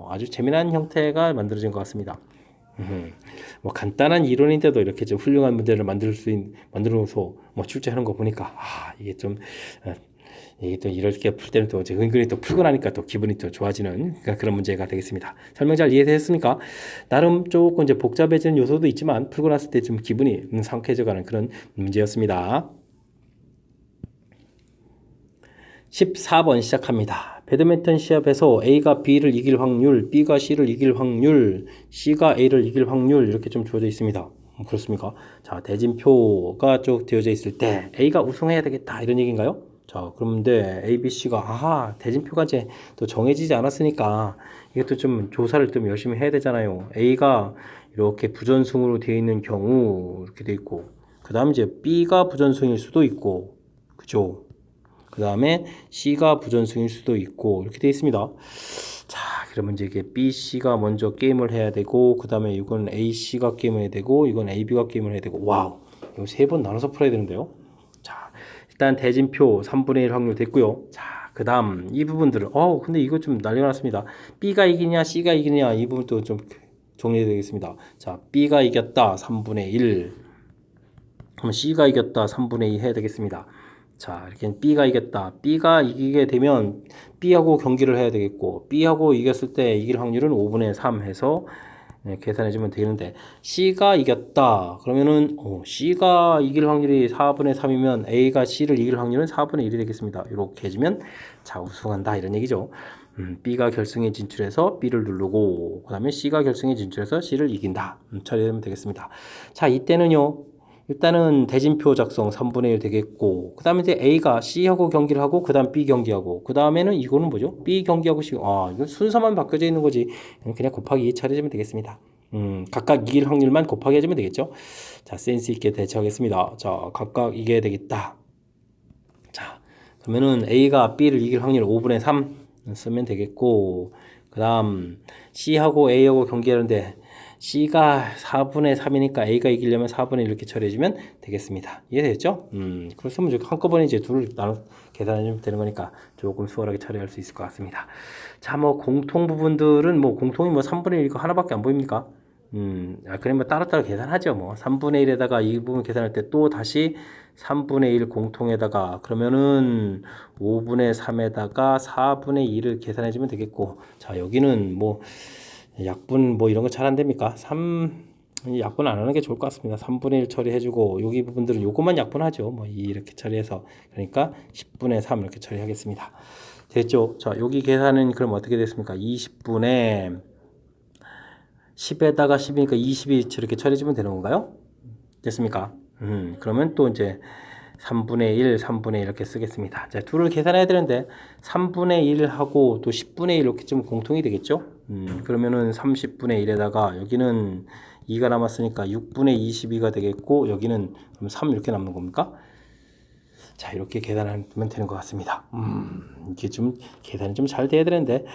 아주 재미난 형태가 만들어진 것 같습니다. 뭐 간단한 이론인데도 이렇게 좀 훌륭한 문제를 만들어서 뭐 출제하는 거 보니까 이게 좀 이게 또 이렇게 풀 때는 또 이제 은근히 또 풀고 나니까 또 기분이 또 좋아지는 그런 문제가 되겠습니다. 설명 잘 이해되셨습니까? 나름 조금 이제 복잡해지는 요소도 있지만 풀고 났을 때 좀 기분이 상쾌해져가는 그런 문제였습니다. 14번 시작합니다. 배드민턴 시합에서 A가 B를 이길 확률, B가 C를 이길 확률, C가 A를 이길 확률 이렇게 좀 주어져 있습니다. 그렇습니까? 자, 대진표가 쭉 되어져 있을 때 A가 우승해야 되겠다 이런 얘기인가요? 자, 그런데 A, B, C가 대진표가 이제 또 정해지지 않았으니까 이것도 좀 조사를 좀 열심히 해야 되잖아요. A가 이렇게 부전승으로 되어 있는 경우 이렇게 되어 있고, 그 다음 이제 B가 부전승일 수도 있고, 그죠? 그 다음에 C가 부전승일 수도 있고 이렇게 되어 있습니다. 자, 그러면 이제 이게 B, C가 먼저 게임을 해야 되고, 그 다음에 이건 A, C가 게임을 해야 되고, 이건 A, B가 게임을 해야 되고, 와우, 이거 세 번 나눠서 풀어야 되는데요. 자, 일단 대진표 3분의 1 확률 됐고요. 자, 그 다음 이 부분들은 근데 이거 좀 난리가 났습니다. B가 이기냐 C가 이기냐 이 부분도 좀 정리해야 되겠습니다. 자, B가 이겼다 3분의 1, 그럼 C가 이겼다 3분의 2 해야 되겠습니다. 자, 이렇게 B가 이겼다. B가 이기게 되면 B하고 경기를 해야 되겠고, B하고 이겼을 때 이길 확률은 5분의 3 해서 계산해주면 되는데, C가 이겼다. 그러면은 C가 이길 확률이 4분의 3이면 A가 C를 이길 확률은 4분의 1이 되겠습니다. 이렇게 해주면 자, 우승한다 이런 얘기죠. B가 결승에 진출해서 B를 누르고, 그 다음에 C가 결승에 진출해서 C를 이긴다. 처리하면 되겠습니다. 자, 이때는요, 일단은 대진표 작성 3분의 1 되겠고, 그 다음에 이제 A가 C하고 경기를 하고, 그 다음 B 경기하고, 그 다음에는 이거는 뭐죠? B 경기하고 C. 이건 순서만 바뀌어져 있는 거지. 그냥 곱하기 2 처리해주면 되겠습니다. 각각 이길 확률만 곱하기 해주면 되겠죠? 자, 센스 있게 대처하겠습니다. 자, 각각 이겨야 되겠다. 자, 그러면은 A가 B를 이길 확률 5분의 3 쓰면 되겠고, 그 다음 C하고 A하고 경기하는데, C가 4분의 3이니까 A가 이기려면 4분의 1 이렇게 처리해주면 되겠습니다. 이해되겠죠? 그렇으면 이제 한꺼번에 이제 둘을 나눠 계산해주면 되는 거니까 조금 수월하게 처리할 수 있을 것 같습니다. 자, 뭐 공통 부분들은 뭐 공통이 뭐 3분의 1 이거 하나밖에 안 보입니까? 그냥 뭐 따로따로 계산하죠. 뭐 3분의 1에다가 이 부분 계산할 때 또 다시 3분의 1 공통에다가 그러면은 5분의 3에다가 4분의 2를 계산해주면 되겠고, 자, 여기는 뭐 약분 뭐 이런 거 잘 안 됩니까? 약분 안 하는 게 좋을 것 같습니다. 3분의 1 처리해주고, 여기 부분들은 요것만 약분하죠. 뭐 이렇게 처리해서, 그러니까 10분의 3 이렇게 처리하겠습니다. 됐죠? 자, 여기 계산은 그럼 어떻게 됐습니까? 20분의 10에다가 10이니까 20이 이렇게 처리해주면 되는 건가요? 됐습니까? 그러면 또 이제 3분의 1, 3분의 1 이렇게 쓰겠습니다. 자, 둘을 계산해야 되는데 3분의 1하고 또 10분의 1 이렇게 좀 공통이 되겠죠? 그러면은 30분의 1에다가 여기는 2가 남았으니까 6분의 22가 되겠고, 여기는 그럼 3 이렇게 남는 겁니까? 자, 이렇게 계산하면 되는 것 같습니다. 이게 좀 계산이 좀 잘 돼야 되는데,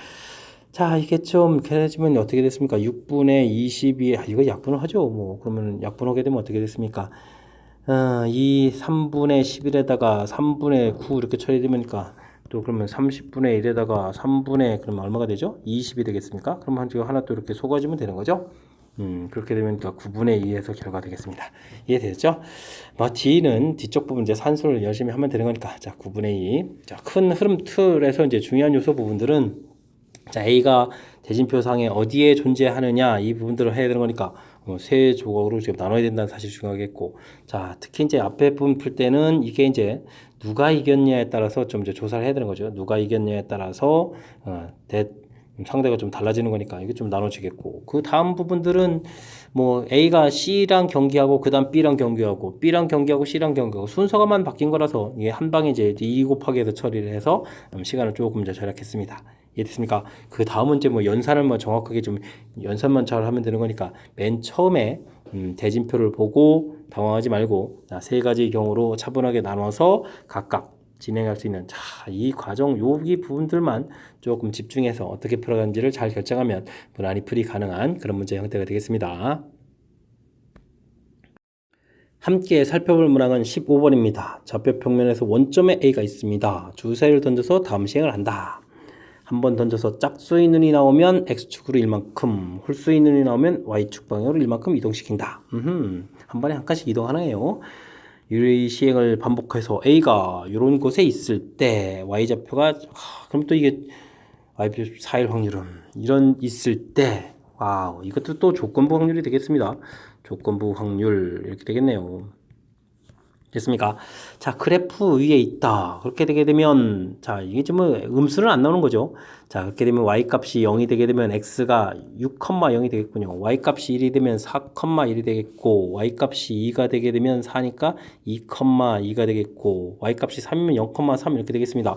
자, 이게 좀 계산해주면 어떻게 됐습니까? 6분의 22, 이거 약분을 하죠. 뭐 그러면 약분하게 되면 어떻게 됐습니까? 이 3분의 11에다가 3분의 9 이렇게 처리되니까 또 그러면 30분의 1에다가 3분의 그러면 얼마가 되죠? 20이 되겠습니까? 그러면 이거 하나 또 이렇게 쏘아주면 되는 거죠? 그렇게 되면 9분의 2에서 결과가 되겠습니다. 이해되셨죠? 뭐 D는 뒤쪽 부분 이제 산수를 열심히 하면 되는 거니까, 자, 9분의 2. 자, 큰 흐름 틀에서 이제 중요한 요소 부분들은, 자, A가 대진표상에 어디에 존재하느냐 이 부분들을 해야 되는 거니까 세 조각으로 지금 나눠야 된다는 사실이 중요하겠고, 자, 특히 이제 앞에 부분 풀 때는 이게 이제 누가 이겼냐에 따라서 좀 이제 조사를 해야 되는 거죠. 누가 이겼냐에 따라서 상대가 좀 달라지는 거니까 이게 좀 나눠지겠고, 그 다음 부분들은 뭐 A가 C랑 경기하고 그 다음 B랑 경기하고 B랑 경기하고 C랑 경기하고 순서가만 바뀐 거라서 이게 한 방에 이제 2 곱하기 해서 처리를 해서 시간을 조금 이제 절약했습니다. 이해됐습니까? 그 다음은 이제 뭐 연산을 뭐 정확하게 좀 연산만 잘 하면 되는 거니까 맨 처음에 대진표를 보고 당황하지 말고 세 가지 경우로 차분하게 나눠서 각각 진행할 수 있는, 자, 이 과정 여기 부분들만 조금 집중해서 어떻게 풀어가는지를 잘 결정하면 무난히 풀이 가능한 그런 문제 형태가 되겠습니다. 함께 살펴볼 문항은 15번입니다. 좌표 평면에서 원점에 A가 있습니다. 주사위를 던져서 다음 시행을 한다. 한 번 던져서 짝수의 눈이 나오면 X축으로 1만큼, 홀수의 눈이 나오면 Y축 방향으로 1만큼 이동시킨다. 한 번에 한 칸씩 이동하네요. 이 시행을 반복해서 A가 이런 곳에 있을 때 y좌표가 그럼 또 이게 y표 4일 확률은 이런 있을 때 와우 이것도 또 조건부 확률이 되겠습니다. 조건부 확률 이렇게 되겠네요. 됐습니까? 자, 그래프 위에 있다. 그렇게 되게 되면, 자, 이게 좀 음수는 안 나오는 거죠. 자, 그렇게 되면 y 값이 0이 되게 되면 x가 6,0이 되겠군요. y 값이 1이 되면 4,1이 되겠고, y 값이 2가 되게 되면 4니까 2,2가 되겠고, y 값이 3이면 0,3 이렇게 되겠습니다.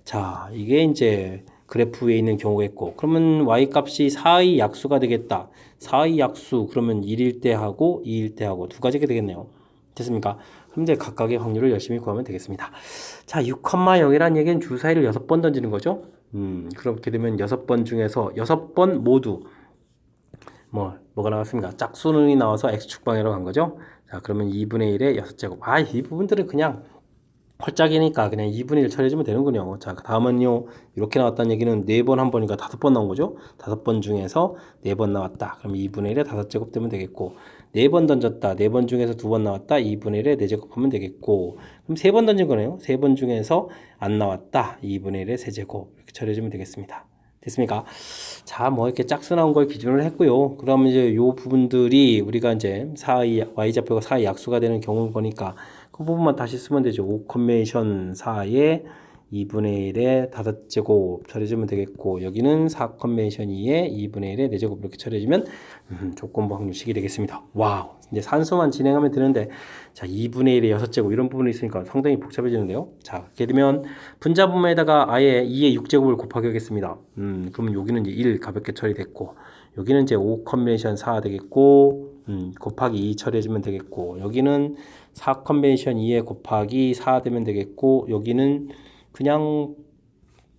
자, 이게 이제 그래프 위에 있는 경우겠고, 그러면 y 값이 4의 약수가 되겠다. 4의 약수, 그러면 1일 때 하고 2일 때 하고 두 가지가 되겠네요. 됐습니까? 그럼 이제 각각의 확률을 열심히 구하면 되겠습니다. 자, 6,0이라는 얘기는 주사위를 6번 던지는 거죠. 그렇게 되면 6번 중에서 6번 모두 뭐가 나왔습니까? 짝수능이 나와서 x축 방향으로 간 거죠. 자, 그러면 2분의 1의 6제곱. 아, 이 부분들은 그냥 홀짝이니까 그냥 2분의 1 처리해주면 되는군요. 자, 다음은요. 이렇게 나왔다는 얘기는 4번 한 번이니까 5번 나온 거죠. 5번 중에서 4번 나왔다. 그럼 2분의 1에 5제곱 되면 되겠고 4번 던졌다. 4번 중에서 2번 나왔다. 2분의 1에 4제곱 하면 되겠고 그럼 3번 던진 거네요. 3번 중에서 안 나왔다. 2분의 1에 3제곱 이렇게 처리해주면 되겠습니다. 됐습니까? 자, 뭐 이렇게 짝수 나온 걸 기준으로 했고요. 그러면 이제 요 부분들이 우리가 이제 4의 y좌표가 4의 약수가 되는 경우를 보니까 그 부분만 다시 쓰면 되죠. 5 컨벤션 4에 2분의 1에 5제곱 처리해주면 되겠고 여기는 4 컨벤션 2에 2분의 1에 4제곱 이렇게 처리해주면 조건부 확률식이 되겠습니다. 와우, 이제 산수만 진행하면 되는데 자 2분의 1에 6제곱 이런 부분이 있으니까 상당히 복잡해지는데요. 자, 그렇게 되면 분자분모에다가 아예 2의 6제곱을 곱하기 하겠습니다. 그러면 여기는 이제 1 가볍게 처리됐고 여기는 이제 5 컨벤션 4 되겠고 곱하기 2 처리해주면 되겠고 여기는 4 컨벤션 2에 곱하기 4 되면 되겠고 여기는 그냥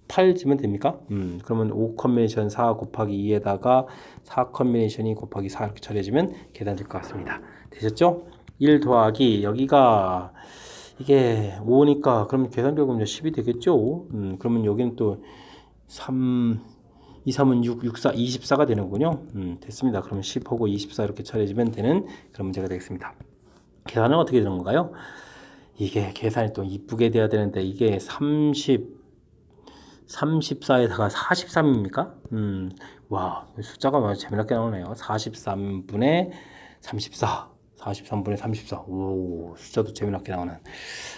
8 지면 됩니까? 그러면 5 컨벤션 4 곱하기 2에다가 4 컨벤션 2 곱하기 4 이렇게 처리해주면 계산될 것 같습니다. 되셨죠? 1 더하기 여기가 이게 5니까 그러면 계산 결과는 10이 되겠죠? 그러면 여기는 또 3 2, 3은 6, 6, 4, 24가 되는군요. 됐습니다. 그러면 10하고 24 이렇게 처리해주면 되는 그런 문제가 되겠습니다. 계산은 어떻게 되는 건가요? 이게 계산이 또 이쁘게 돼야 되는데 이게 34에다가 43입니까? 와, 숫자가 아주 재미나게 나오네요. 43분의 34. 43분의 34. 오, 숫자도 재미나게 나오는.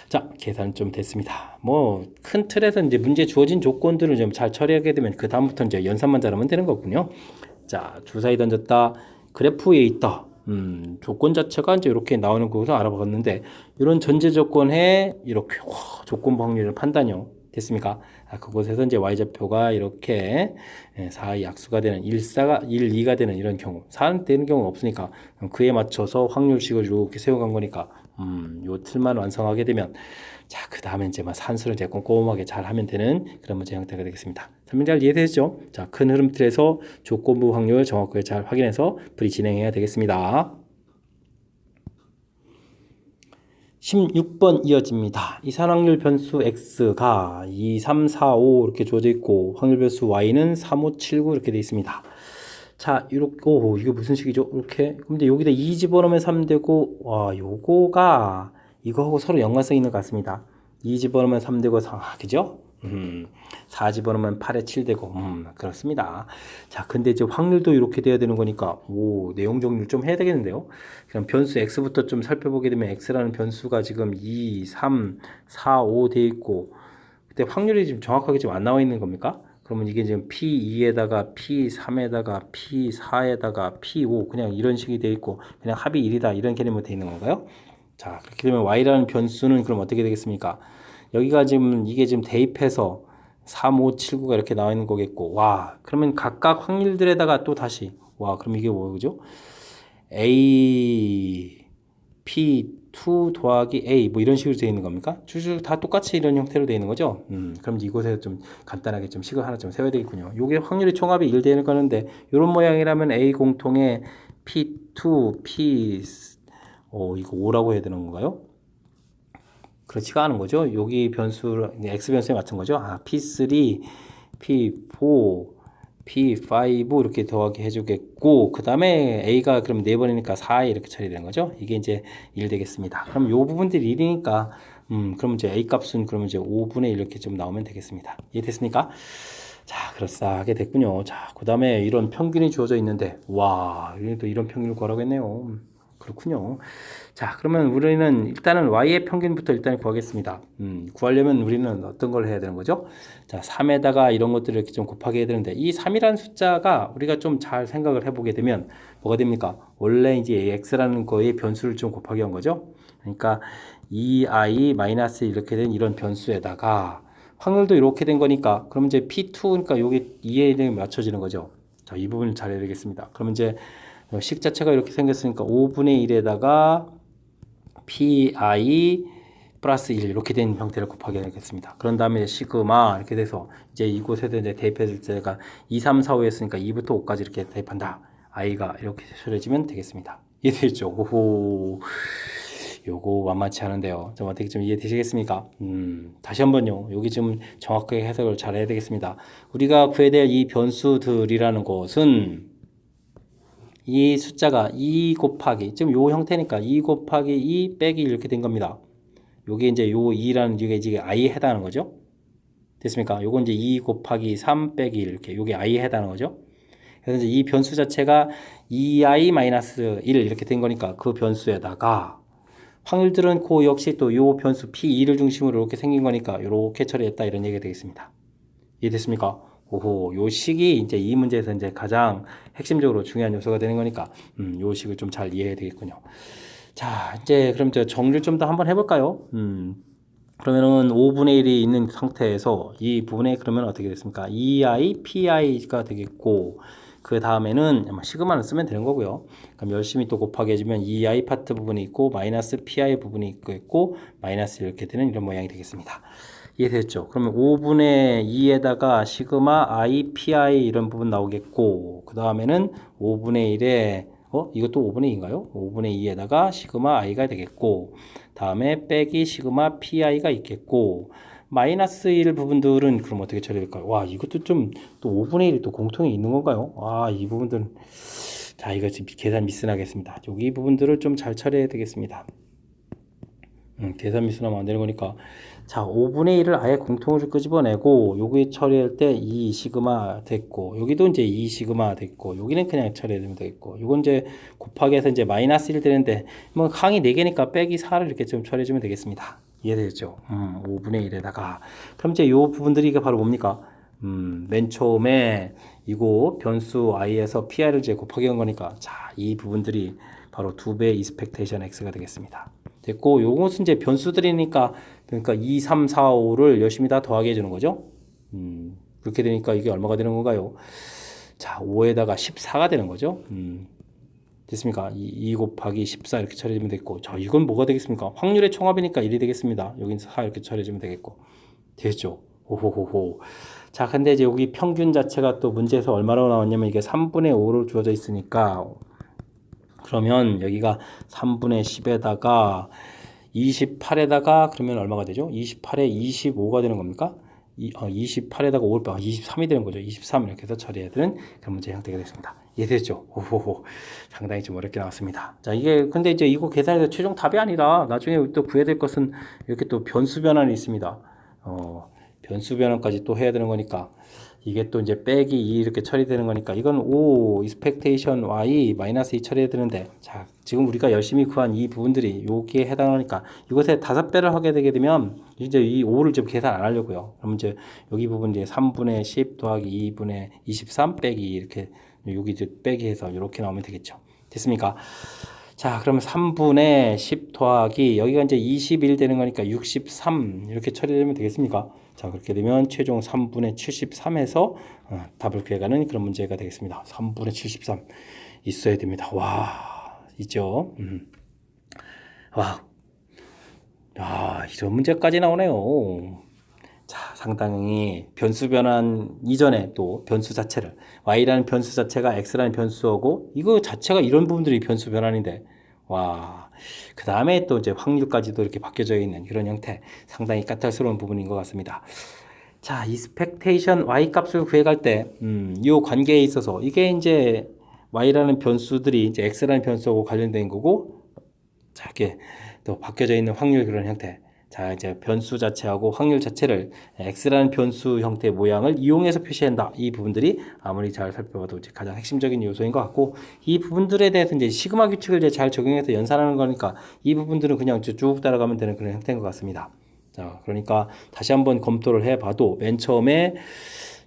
자, 계산 좀 됐습니다. 뭐, 큰 틀에서 이제 문제 주어진 조건들을 좀 잘 처리하게 되면 그다음부터 이제 연산만 잘하면 되는 거군요. 자, 주사위 던졌다. 그래프에 있다. 조건 자체가 이제 이렇게 나오는 것을 알아봤는데, 이런 전제 조건에 이렇게, 조건부 확률을 판단요. 됐습니까? 그곳에서 이제 y좌표가 이렇게 4의 약수가 되는 1, 2가 되는 이런 경우 4는 되는 경우는 없으니까 그에 맞춰서 확률식을 이렇게 세워간 거니까 요 틀만 완성하게 되면 자, 그 다음에 이제 산수를 이제 꼼꼼하게 잘 하면 되는 그런 문제 형태가 되겠습니다. 설명 잘 이해되시죠? 자, 큰 흐름 틀에서 조건부 확률 정확하게 잘 확인해서 풀이 진행해야 되겠습니다. 16번 이어집니다. 이산확률 변수 x가 2, 3, 4, 5 이렇게 주어져 있고 확률 변수 y는 3, 5, 7, 9 이렇게 되어 있습니다. 자, 이렇게 이게 무슨 식이죠? 이렇게. 근데 여기다 2 집어넣으면 3 되고 와, 요거가 이거하고 서로 연관성 있는 것 같습니다. 2 집어넣으면 3 되고 4, 그죠? 4 집어넣으면 8에 7 되고 그렇습니다. 자, 근데 이제 확률도 이렇게 돼야 되는 거니까 오, 내용 정리를 좀 해야 되겠는데요. 그럼 변수 x부터 좀 살펴보게 되면 x라는 변수가 지금 2, 3, 4, 5 돼 있고 그때 확률이 지금 정확하게 지금 안 나와 있는 겁니까? 그러면 이게 지금 P2에다가 P3에다가 P4에다가 P5 그냥 이런 식이 돼 있고 그냥 합이 1이다 이런 개념으로 돼 있는 건가요? 자, 그렇게 되면 y라는 변수는 그럼 어떻게 되겠습니까? 여기가 지금 이게 지금 대입해서 3, 5, 7, 9가 이렇게 나와 있는 거겠고 와, 그러면 각각 확률들에다가 또 다시 와, 그럼 이게 뭐죠? A, P2 더하기 A 뭐 이런 식으로 되어 있는 겁니까? 줄줄 다 똑같이 이런 형태로 되어 있는 거죠? 그럼 이곳에서 좀 간단하게 좀 식을 하나 좀 세워야 되겠군요. 요게 확률이 총합이 1 되는 거는데 이런 모양이라면 A 공통의 P2, P 이거 5라고 해야 되는 건가요? 그렇지가 않은 거죠. 여기 변수 X 변수에 맞춘 거죠. P3, P4, P5 이렇게 더하기 해주겠고, 그 다음에 A가 그럼 4번이니까 4에 이렇게 처리되는 거죠. 이게 이제 1 되겠습니다. 그럼 요 부분들이 1이니까, 그럼 이제 A 값은 그러면 이제 5분의 1 이렇게 좀 나오면 되겠습니다. 이해됐습니까? 자, 그럴싸하게 됐군요. 자, 그 다음에 이런 평균이 주어져 있는데, 와, 또 이런 평균을 구하라겠네요. 그렇군요. 자, 그러면 우리는 일단은 y의 평균부터 일단 구하겠습니다. 구하려면 우리는 어떤 걸 해야 되는 거죠? 자, 3에다가 이런 것들을 이렇게 좀 곱하게 해야 되는데, 이 3이라는 숫자가 우리가 좀 잘 생각을 해보게 되면 뭐가 됩니까? 원래 이제 x라는 거의 변수를 좀 곱하게 한 거죠. 그러니까 2i 마이너스 이렇게 된 이런 변수에다가 확률도 이렇게 된 거니까, 그럼 이제 P2, 그러니까 여기 2에 맞춰지는 거죠. 자, 이 부분을 잘 해야 되겠습니다. 그러면 이제 식 자체가 이렇게 생겼으니까 5분의 1에다가 pi 플러스 1 이렇게 된 형태를 곱하게 되겠습니다. 그런 다음에 시그마 이렇게 돼서 이제 이곳에도 이제 대입했을 때가 2, 3, 4, 5였으니까 2부터 5까지 이렇게 대입한다. i가 이렇게 처려지면 되겠습니다. 이해되죠? 오호. 요거 만만치 않은데요. 좀 어떻게 좀 이해되시겠습니까? 다시 한번요. 여기 좀 정확하게 해석을 잘 해야 되겠습니다. 우리가 구해야 될 이 변수들이라는 것은 이 숫자가 2 곱하기, 지금 요 형태니까 2 곱하기 2 빼기 이렇게 된 겁니다. 요게 이제 요 2라는 이게 i에 해당하는 거죠. 됐습니까? 요건 이제 2 곱하기 3 빼기 이렇게 요게 i에 해당하는 거죠. 그래서 이제 이 변수 자체가 2i-1 이렇게 된 거니까 그 변수에다가 확률들은 그 역시 또 요 변수 P2를 중심으로 이렇게 생긴 거니까 이렇게 처리했다 이런 얘기가 되겠습니다. 이해됐습니까? 오호, 요 식이 이제 이 문제에서 이제 가장 핵심적으로 중요한 요소가 되는 거니까, 요 식을 좀 잘 이해해야 되겠군요. 자, 이제 그럼 저 정리를 좀 더 한번 해볼까요? 그러면은 5분의 1이 있는 상태에서 이 부분에 그러면 어떻게 됐습니까? 2i, pi가 되겠고, 그 다음에는 시그마를 쓰면 되는 거고요. 그럼 열심히 또 곱하기 해주면 2i 파트 부분이 있고, 마이너스 pi 부분이 있고, 마이너스 이렇게 되는 이런 모양이 되겠습니다. 이해됐죠? 그러면 5분의 2에다가 시그마 i, pi 이런 부분 나오겠고, 그 다음에는 5분의 1에, 이것도 5분의 2인가요? 5분의 2에다가 시그마 i가 되겠고, 다음에 빼기 시그마 pi가 있겠고, 마이너스 1 부분들은 그럼 어떻게 처리될까요? 와, 이것도 좀 또 5분의 1이 또 공통이 있는 건가요? 아, 이 부분들은, 자, 이거 지금 계산 미스나겠습니다. 여기 부분들을 좀 잘 처리해야 되겠습니다. 계산 미스나면 안 되는 거니까. 자, 5분의 1을 아예 공통으로 끄집어내고, 여기 처리할 때 2 시그마 됐고, 여기도 이제 2 시그마 됐고, 여기는 그냥 처리해주면 되겠고, 요건 이제 곱하기 해서 이제 마이너스 1 되는데, 뭐 항이 4개니까 빼기 4를 이렇게 좀 처리해주면 되겠습니다. 이해되죠? 5분의 1에다가. 그럼 이제 요 부분들이 바로 뭡니까? 맨 처음에 이거 변수 i에서 pi를 이제 곱하기 한 거니까, 자, 이 부분들이 바로 2배 expectation x가 되겠습니다. 됐고, 요것은 이제 변수들이니까, 그러니까 2, 3, 4, 5를 열심히 다 더하게 해주는 거죠. 그렇게 되니까 이게 얼마가 되는 건가요? 자, 5에다가 14가 되는 거죠. 됐습니까? 2 곱하기 14 이렇게 처리해주면 되겠고, 자, 이건 뭐가 되겠습니까? 확률의 총합이니까 1이 되겠습니다. 여긴 4 이렇게 처리해주면 되겠고. 됐죠? 호호호호. 자, 근데 이제 여기 평균 자체가 또 문제에서 얼마로 나왔냐면 이게 3분의 5로 주어져 있으니까, 그러면 여기가 3분의 10에다가 28에다가 그러면 얼마가 되죠? 28에 25가 되는 겁니까? 28에다가 5를 빼 23이 되는 거죠. 23 이렇게 해서 처리해야 되는 그런 문제 형태가 됐습니다. 이해되죠? 오호호. 상당히 좀 어렵게 나왔습니다. 자, 이게 근데 이제 이거 계산해서 최종 답이 아니라 나중에 또 구해야 될 것은 이렇게 또 변수 변환이 있습니다. 변수 변환까지 또 해야 되는 거니까 이게 또 이제 빼기 2 이렇게 처리되는 거니까 이건 5 expectation y 마이너스 2 처리해야 되는데, 자, 지금 우리가 열심히 구한 이 부분들이 여기에 해당하니까 이것에 5배를 하게 되게 되면 이제 이 5를 좀 계산 안 하려고요. 그럼 이제 여기 부분 이제 3분의 10 더하기 2분의 23 빼기 이렇게 여기 이제 빼기 해서 이렇게 나오면 되겠죠. 됐습니까? 자, 그러면 3분의 10 더하기 여기가 이제 21 되는 거니까 63 이렇게 처리되면 되겠습니까? 자, 그렇게 되면 최종 3분의 73에서 답을 구해가는 그런 문제가 되겠습니다. 3분의 73 있어야 됩니다. 와, 있죠? 와, 야, 이런 문제까지 나오네요. 자, 상당히 변수 변환 이전에 또 변수 자체를 y라는 변수 자체가 x라는 변수하고 이거 자체가 이런 부분들이 변수 변환인데, 와, 그 다음에 또 이제 확률까지도 이렇게 바뀌어져 있는 이런 형태, 상당히 까탈스러운 부분인 것 같습니다. 자, expectation y 값을 구해갈 때, 이 관계에 있어서 이게 이제 y라는 변수들이 이제 x라는 변수하고 관련된 거고, 자, 이렇게 또 바뀌어져 있는 확률 그런 형태. 자, 이제 변수 자체하고 확률 자체를 x라는 변수 형태의 모양을 이용해서 표시한다. 이 부분들이 아무리 잘 살펴봐도 이제 가장 핵심적인 요소인 것 같고, 이 부분들에 대해서 이제 시그마 규칙을 이제 잘 적용해서 연산하는 거니까 이 부분들은 그냥 쭉 따라가면 되는 그런 형태인 것 같습니다. 자, 그러니까 다시 한번 검토를 해봐도 맨 처음에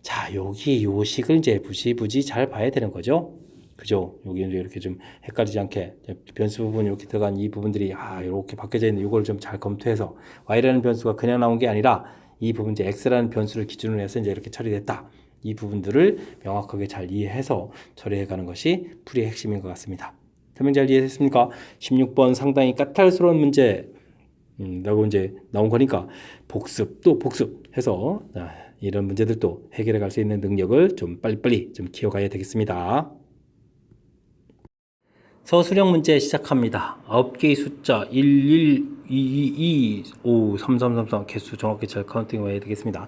자, 여기 요 식을 이제 부지 잘 봐야 되는 거죠. 그죠? 여기 이렇게 좀 헷갈리지 않게 변수 부분 이렇게 들어간 이 부분들이 이렇게 바뀌어져 있는 이걸 좀 잘 검토해서 y라는 변수가 그냥 나온 게 아니라 이 부분 이제 x라는 변수를 기준으로 해서 이제 이렇게 처리됐다. 이 부분들을 명확하게 잘 이해해서 처리해 가는 것이 풀이의 핵심인 것 같습니다. 설명 잘 이해했습니까? 16번 상당히 까탈스러운 문제 라고 이제 나온 거니까 복습 또 복습해서 이런 문제들도 해결해 갈 수 있는 능력을 좀 빨리빨리 좀 키워가야 되겠습니다. 서술형 문제 시작합니다. 9개의 숫자 1, 1, 2, 2, 2, 5, 3, 3, 3, 3 개수 정확히 잘 카운팅 해야 되겠습니다.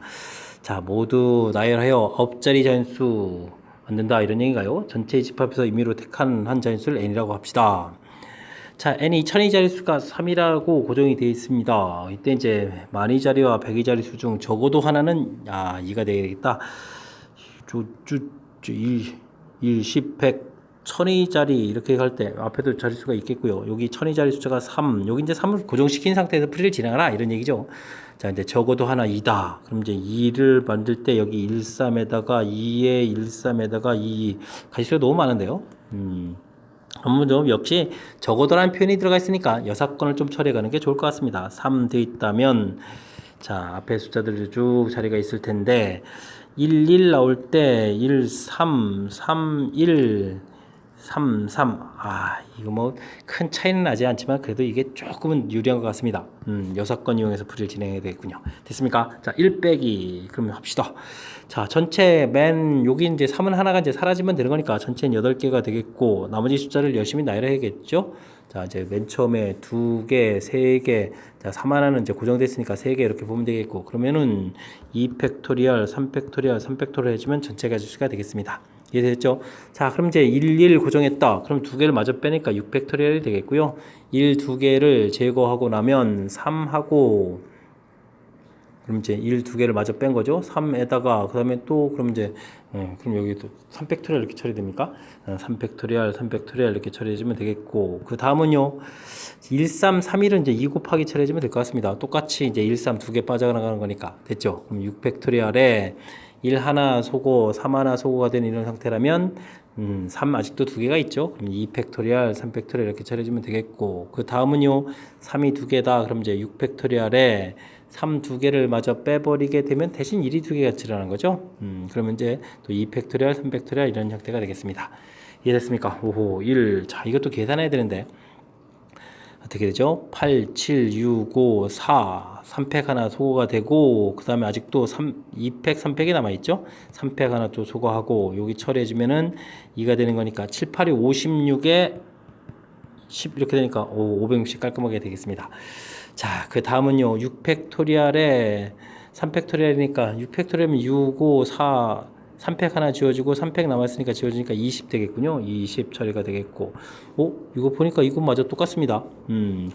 자, 모두 나열하여 9자리 자연수 만든다 이런 얘기가요. 전체 집합에서 임의로 택한 한 자연수를 n이라고 합시다. 자, n이 1000의 자릿수가 3이라고 고정이 되어 있습니다. 이때 이제 10,000의 자리와 100의 자릿수 중 적어도 하나는 2가 되겠다. 1, 10, 100, 1000의 자리 이렇게 갈 때 앞에도 자릿수가 있겠고요. 여기 1000의 자리 숫자가 3. 여기 이제 3을 고정시킨 상태에서 풀이를 진행하라 이런 얘기죠. 자, 이제 적어도 하나 2다. 그럼 이제 2를 만들 때 여기 1, 3에다가 2에 1, 3에다가 2 가지수가 너무 많은데요. 한번 좀 역시 적어도라는 표현이 들어가 있으니까 여사건을 좀 처리해 가는 게 좋을 것 같습니다. 3 돼 있다면 자, 앞에 숫자들이 쭉 자리가 있을 텐데 1, 1 나올 때 1, 3, 3, 1, 3, 3. 이거 뭐 큰 차이는 나지 않지만 그래도 이게 조금은 유리한 것 같습니다. 6건 이용해서 풀이를 진행해야 되겠군요. 됐습니까? 자, 1 빼기. 그러면 합시다. 자, 전체 여기 이제 3은 하나가 이제 사라지면 되는 거니까 전체는 8개가 되겠고 나머지 숫자를 열심히 나열해야겠죠? 자, 이제 맨 처음에 2개, 3개, 자, 3 하나는 이제 고정됐으니까 3개 이렇게 보면 되겠고 그러면은 2팩토리얼, 3팩토리얼, 3팩토리얼 해주면 전체 가지수가 되겠습니다. 이해됐죠? 자, 그럼 이제 1, 1 고정했다. 그럼 2개를 마저 빼니까 6팩토리얼이 되겠고요. 1, 2개를 제거하고 나면 3하고 그럼 이제 1, 2개를 마저 뺀 거죠. 3에다가 그 다음에 또 그럼 이제 그럼 여기도 3팩토리얼 이렇게 처리됩니까? 3팩토리얼, 3팩토리얼 이렇게 처리해주면 되겠고 그 다음은요 1, 3, 3일은 이제 2 곱하기 처리해주면 될 것 같습니다. 똑같이 이제 1, 3 두 개 빠져나가는 거니까 됐죠? 그럼 6팩토리얼에 1 하나 소고 3 하나 소고가 된 이런 상태라면 3 아직도 두 개가 있죠. 그럼 2팩토리얼, 3팩토리얼 이렇게 처리해주면 되겠고 그 다음은요 3이 두 개다. 그럼 이제 6팩토리얼에 3 두 개를 마저 빼버리게 되면 대신 1이 두 개가 치라는 거죠. 그러면 이제 또 2팩토리얼, 3팩토리얼 이런 형태가 되겠습니다. 이해됐습니까? 오호 1. 자, 이것도 계산해야 되는데 어떻게 되죠? 8, 7, 6, 5, 4 3팩 하나 소거가 되고 그 다음에 아직도 2팩, 3팩이 남아있죠? 3팩 하나 또 소거하고 여기 처리해주면은 2가 되는 거니까 7, 8이 56에 10 이렇게 되니까 560 깔끔하게 되겠습니다. 자, 그 다음은요 6팩토리얼에 3팩토리얼이니까 6팩토리얼이면 6, 5, 4 3팩 하나 지워지고 3팩 남았으니까 지워지니까 20 되겠군요. 20 처리가 되겠고 이거 보니까 이것마저 똑같습니다.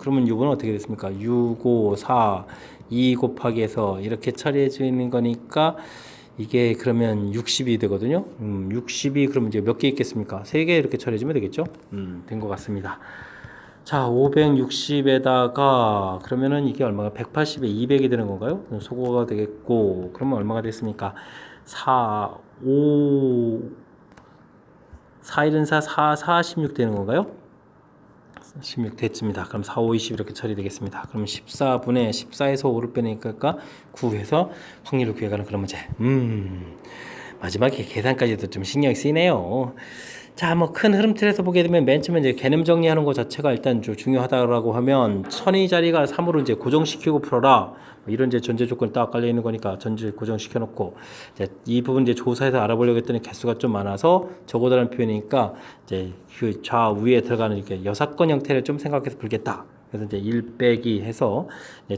그러면 이거는 어떻게 됐습니까? 6, 5, 4 2 곱하기 해서 이렇게 처리해 주는 거니까 이게 그러면 60이 되거든요. 60이 그러면 이제 몇 개 있겠습니까? 3개 이렇게 처리해 주면 되겠죠? 된 것 같습니다. 자, 560에다가 그러면은 이게 얼마가 180에 200이 되는 건가요? 소거가 되겠고 그러면 얼마가 됐습니까? 4, 5, 4, 1은 4, 4, 16 되는 건가요? 16 됐습니다. 그럼 4, 5, 20 이렇게 처리되겠습니다. 그럼 14분의 14에서 5를 빼니까 9에서 확률을 구해가는 그런 문제. 마지막에 계산까지도 좀 신경이 쓰이네요. 자, 뭐 큰 흐름틀에서 보게 되면 맨 처음에 이제 개념 정리하는 것 자체가 일단 좀 중요하다라고 하면 1000의 자리가 3으로 이제 고정시키고 풀어라. 이런 이제 전제 조건이 딱 깔려 있는 거니까 전제 고정시켜 놓고 이제 이 부분 이제 조사해서 알아보려고 했더니 개수가 좀 많아서 적어달라는 표현이니까 이제 그 좌우에 들어가는 이렇게 여사건 형태를 좀 생각해서 풀겠다. 그래서 이제 1 빼기 해서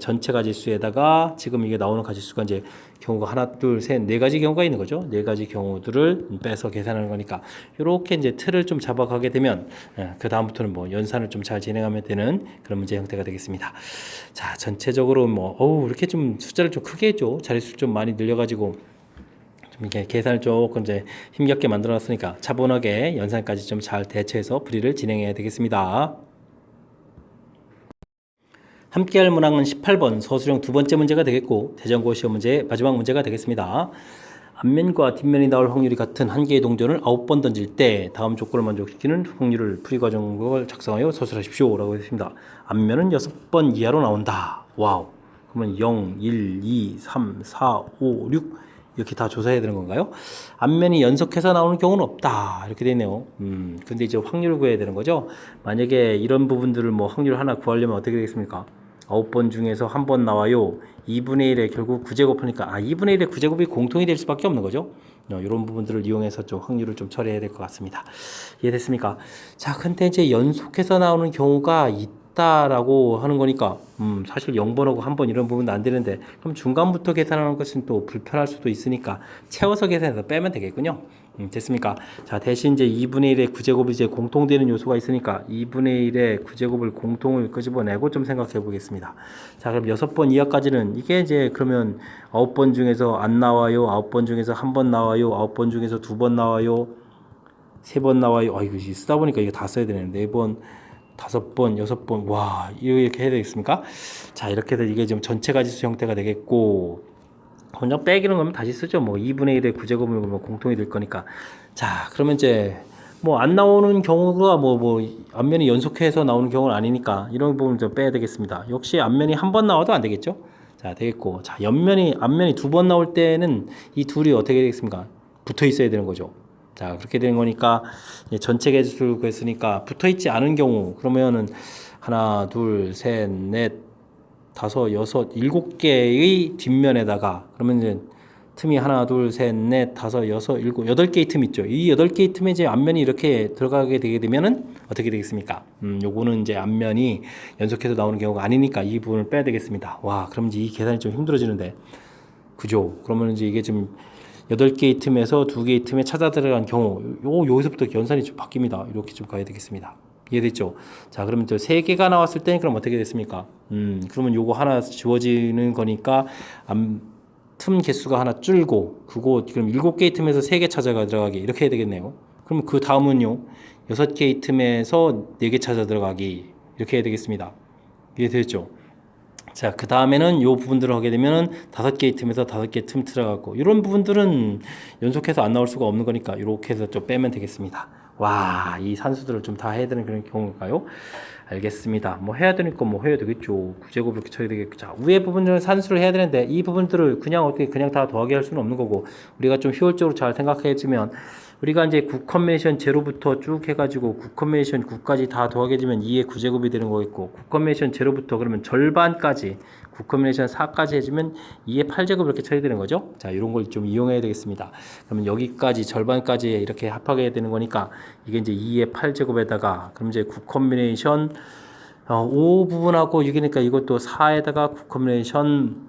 전체 가지수에다가 지금 이게 나오는 가지수가 이제 경우가 하나, 둘, 셋, 네 가지 경우가 있는 거죠. 네 가지 경우들을 빼서 계산하는 거니까 이렇게 이제 틀을 좀 잡아가게 되면 그 다음부터는 뭐 연산을 좀 잘 진행하면 되는 그런 문제 형태가 되겠습니다. 자, 전체적으로 뭐 이렇게 좀 숫자를 좀 크게 했죠. 자릿수 좀 많이 늘려가지고 좀 이렇게 계산을 조금 이제 힘겹게 만들어놨으니까 차분하게 연산까지 좀 잘 대처해서 풀이를 진행해야 되겠습니다. 함께할 문항은 18번 서술형 두 번째 문제가 되겠고 대전고 시험 문제의 마지막 문제가 되겠습니다. 앞면과 뒷면이 나올 확률이 같은 한 개의 동전을 9번 던질 때 다음 조건을 만족시키는 확률을 풀이 과정을 작성하여 서술하십시오 라고 했습니다. 앞면은 6번 이하로 나온다. 와우. 그러면 0, 1, 2, 3, 4, 5, 6 이렇게 다 조사해야 되는 건가요? 앞면이 연속해서 나오는 경우는 없다. 이렇게 되어 있네요. 근데 이제 확률을 구해야 되는 거죠. 만약에 이런 부분들을 뭐 확률 하나 구하려면 어떻게 되겠습니까? 9번 중에서 한 번 나와요. 2분의 1에 결국 9제곱하니까 2분의 1의 9제곱이 공통이 될 수밖에 없는 거죠. 이런 부분들을 이용해서 좀 확률을 좀 처리해야 될 것 같습니다. 이해됐습니까? 자, 근데 이제 연속해서 나오는 경우가 있다라고 하는 거니까 사실 0번하고 한 번 이런 부분도 안 되는데 그럼 중간부터 계산하는 것은 또 불편할 수도 있으니까 채워서 계산해서 빼면 되겠군요. 됐습니까? 자, 대신 이제 2분의 1의 9제곱이 이제 공통되는 요소가 있으니까 2분의 1의 9제곱을 공통을 끄집어내고 좀 생각해 보겠습니다. 자, 그럼 6번 이하까지는 이게 이제 그러면 9번 중에서 안 나와요. 9번 중에서 한 번 나와요. 9번 중에서 2번 나와요. 3번 나와요. 이거 쓰다 보니까 이거 다 써야 되네. 4번, 5번, 6번. 와, 이렇게 해야 되겠습니까? 자, 이렇게 해서 이게 좀 전체 가지수 형태가 되겠고 그냥 빼기는 거면 다시 쓰죠. 뭐 2분의 1의 9제곱을 뭐 공통이 될 거니까. 자, 그러면 이제 뭐 안 나오는 경우가 뭐 앞면이 연속해서 나오는 경우는 아니니까 이런 부분 좀 빼야 되겠습니다. 역시 앞면이 한 번 나와도 안 되겠죠. 자, 되겠고. 자, 앞면이 2번 나올 때는 이 둘이 어떻게 되겠습니까? 붙어 있어야 되는 거죠. 자, 그렇게 되는 거니까 전체 개수를 구했으니까 붙어 있지 않은 경우 그러면은 하나, 둘, 셋, 넷, 다섯, 여섯, 7개의 뒷면에다가 그러면 이제 틈이 하나, 둘, 셋, 넷, 다섯, 여섯, 일곱, 8개의 틈 있죠. 이 8개의 틈에 이제 앞면이 이렇게 들어가게 되게 되면은 어떻게 되겠습니까? 요거는 이제 앞면이 연속해서 나오는 경우가 아니니까 이 부분을 빼야 되겠습니다. 와, 그럼 이제 이 계산이 좀 힘들어지는데. 그죠? 그러면 이제 이게 좀 8개의 틈에서 2개의 틈에 찾아 들어간 경우, 여기서부터 연산이 좀 바뀝니다. 이렇게 좀 가야 되겠습니다. 이해됐죠? 자, 그러면 또 3개가 나왔을 때는 그럼 어떻게 됐습니까? 그러면 요거 하나 지워지는 거니까 틈 개수가 하나 줄고 그럼 7개의 틈에서 3개 찾아가 들어가기 이렇게 해야 되겠네요. 그럼 그 다음은요 6개의 틈에서 4개 찾아 들어가기 이렇게 해야 되겠습니다. 이해됐죠? 자, 그 다음에는 요 부분들을 하게 되면은 5개의 틈에서 5개 틈 들어가고 이런 부분들은 연속해서 안 나올 수가 없는 거니까 이렇게 해서 좀 빼면 되겠습니다. 와, 이 산수들을 좀 다 해야 되는 그런 경우일까요? 알겠습니다. 뭐 해야 되니까 뭐 해야 되겠죠. 9제곱 이렇게 쳐야 되겠죠. 자, 위에 부분들은 산수를 해야 되는데 이 부분들을 그냥 다 더하기 할 수는 없는 거고 우리가 좀 효율적으로 잘 생각해주면 우리가 이제 9 컨비네이션 제로부터 쭉 해가지고 9 컨비네이션 9까지 다 더하게지면 2의 9제곱이 되는 거겠고 9 컨비네이션 제로부터 그러면 절반까지 9 컨비네이션 4까지 해주면 2의 8제곱 이렇게 쳐야 되는 거죠. 자, 이런 걸 좀 이용해야 되겠습니다. 그러면 여기까지 절반까지 이렇게 합하게 되는 거니까 이게 이제 2의 8제곱에다가 그럼 이제 9 컨비네이션 5 부분하고 6이니까 이것도 4에다가 9 컨비네이션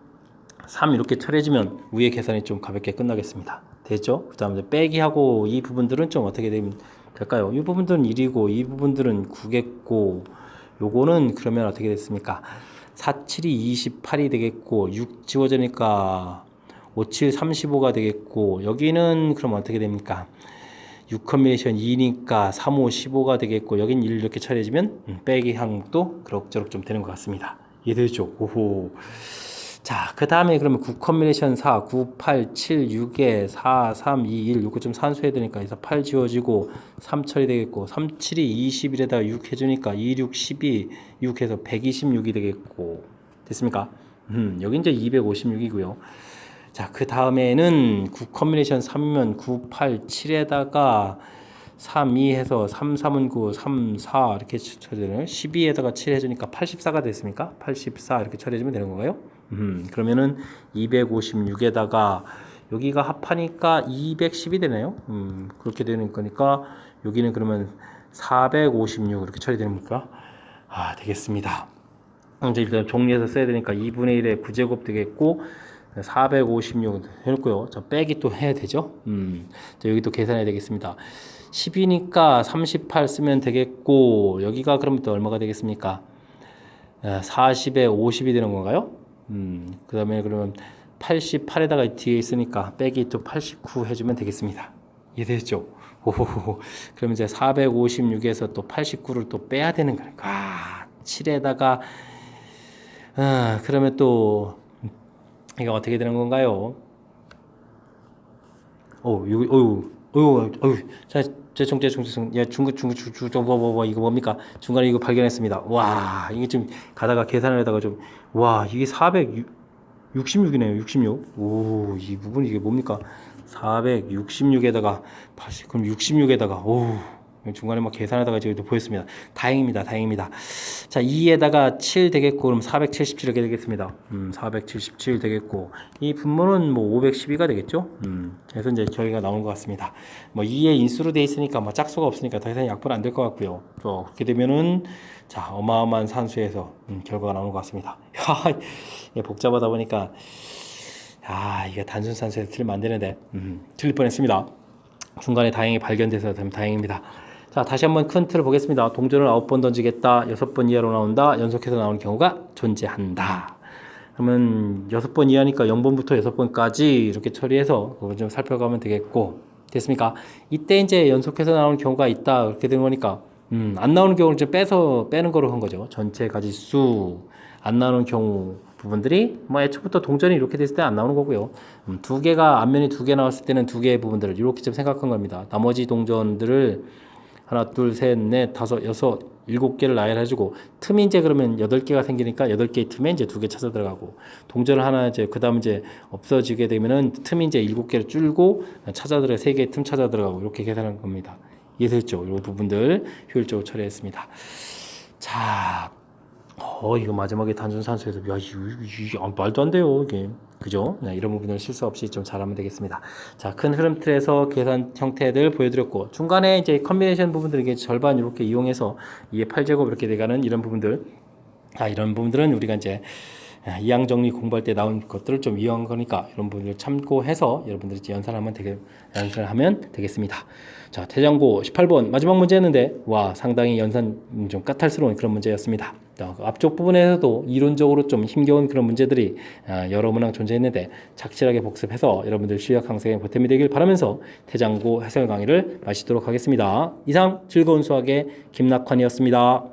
3 이렇게 처리해주면 위의 계산이 좀 가볍게 끝나겠습니다. 됐죠? 그 다음에 빼기하고 이 부분들은 좀 어떻게 되면 될까요? 이 부분들은 1이고 이 부분들은 9겠고 요거는 그러면 어떻게 됐습니까? 4, 7이 28이 되겠고 6 지워지니까 5, 7, 35가 되겠고 여기는 그럼 어떻게 됩니까? 6 컨비네이션 2니까 3, 5, 15가 되겠고 여긴 1 이렇게 처리해주면 빼기 항도 그럭저럭 좀 되는 것 같습니다. 이해되죠? 오호. 자, 그 다음에 그러면 9 컨비네이션 4, 9, 8, 7, 6에 4, 3, 2, 1 요거 좀 산수해야 되니까 그래서 8 지워지고 3 처리 되겠고 3, 7이 21에다가 6 해주니까 2, 6, 12, 6 해서 126이 되겠고 됐습니까? 여기 이제 256이고요. 자, 그 다음에는 9 컨비네이션 3이면 9, 8, 7에다가 3, 2 해서 3, 3은 9, 3, 4 이렇게 처리되는 12에다가 7 해주니까 84가 됐습니까? 84 이렇게 처리해주면 되는 건가요? 그러면은 256에다가 여기가 합하니까 210이 되네요. 그렇게 되는 거니까 여기는 그러면 456 이렇게 처리되는 겁니까? 되겠습니다. 이제 일단 정리해서 써야 되니까 2분의 1의 9제곱 되겠고 456 해놓고요. 저 빼기 또 해야 되죠. 자, 여기 또 계산해야 되겠습니다. 10이니까 38 쓰면 되겠고 여기가 그러면 또 얼마가 되겠습니까? 40에 50이 되는 건가요? 그 다음에 그러면 88에다가 뒤에 있으니까 빼기 또 89 해주면 되겠습니다. 이해되죠? 오호호. 그럼 이제 456에서 또 89를 또 빼야 되는 거니까 7에다가 그러면 또 이거 어떻게 되는 건가요? 자, 재총. 야, 이거 뭡니까? 중간에 이거 발견했습니다. 와, 이게 좀 가다가 계산을 하다가 좀, 와, 이게 466이네요. 66. 오, 이 부분 이게 뭡니까? 466에다가, 그럼 66에다가, 오, 중간에 막 계산하다가 지금 보였습니다. 다행입니다. 자, 2에다가 7 되겠고, 그럼 477 이렇게 되겠습니다. 477 되겠고, 이 분모는 뭐 512가 되겠죠? 그래서 이제 결과가 나오는 것 같습니다. 뭐 2의 인수로 돼 있으니까 뭐 짝수가 없으니까 더 이상 약분 안 될 것 같고요. 또 그렇게 되면은 자, 어마어마한 산수에서 결과가 나오는 것 같습니다. 야, 복잡하다 보니까 이게 단순 산수에서 틀리면 안 되는데 틀릴 뻔했습니다. 중간에 다행히 발견돼서 다행입니다. 자, 다시 한번 큰 틀을 보겠습니다. 동전을 9번 던지겠다. 6번 이하로 나온다. 연속해서 나오는 경우가 존재한다. 그러면 6번 이하니까 0번부터 6번까지 이렇게 처리해서 그걸 좀 살펴가면 되겠고, 됐습니까? 이때 이제 연속해서 나오는 경우가 있다. 그렇게 된 거니까, 안 나오는 경우를 좀 빼는 거로 한 거죠. 전체 가지수, 안 나오는 경우 부분들이 뭐 애초부터 동전이 이렇게 됐을 때 안 나오는 거고요. 두 개가 앞면이 두 개 나왔을 때는 두 개의 부분들을 이렇게 좀 생각한 겁니다. 나머지 동전들을 하나, 둘, 셋, 넷, 다섯, 여섯, 7개를 나열해주고 틈이 이제 그러면 8개가 생기니까 8개의 틈에 이제 2개 찾아 들어가고 동전을 하나 이제 그 다음 이제 없어지게 되면은 틈이 이제 7개를 줄고 찾아 들어 3개의 틈 찾아 들어가고 이렇게 계산한 겁니다. 이해됐죠? 이 부분들 효율적으로 처리했습니다. 자, 이거 마지막에 단순 산수에서 이게 말도 안 돼요 이게. 그죠? 네, 이런 부분을 실수 없이 좀 잘하면 되겠습니다. 자, 큰 흐름 틀에서 계산 형태들 보여드렸고 중간에 이제 컨비네이션 부분들 이게 절반 이렇게 이용해서 2의 8제곱 이렇게 돼가는 이런 부분들, 이런 부분들은 우리가 이제 이항 정리 공부할 때 나온 것들을 좀 이용한 거니까 이런 부분을 참고해서 여러분들이 이제 연산하면 되겠습니다. 자, 대장고 18번 마지막 문제였는데 상당히 연산 좀 까탈스러운 그런 문제였습니다. 앞쪽 부분에서도 이론적으로 좀 힘겨운 그런 문제들이 여러 문항 존재했는데 착실하게 복습해서 여러분들 실력 향상에 보탬이 되길 바라면서 대장고 해설 강의를 마치도록 하겠습니다. 이상 즐거운 수학의 김낙환이었습니다.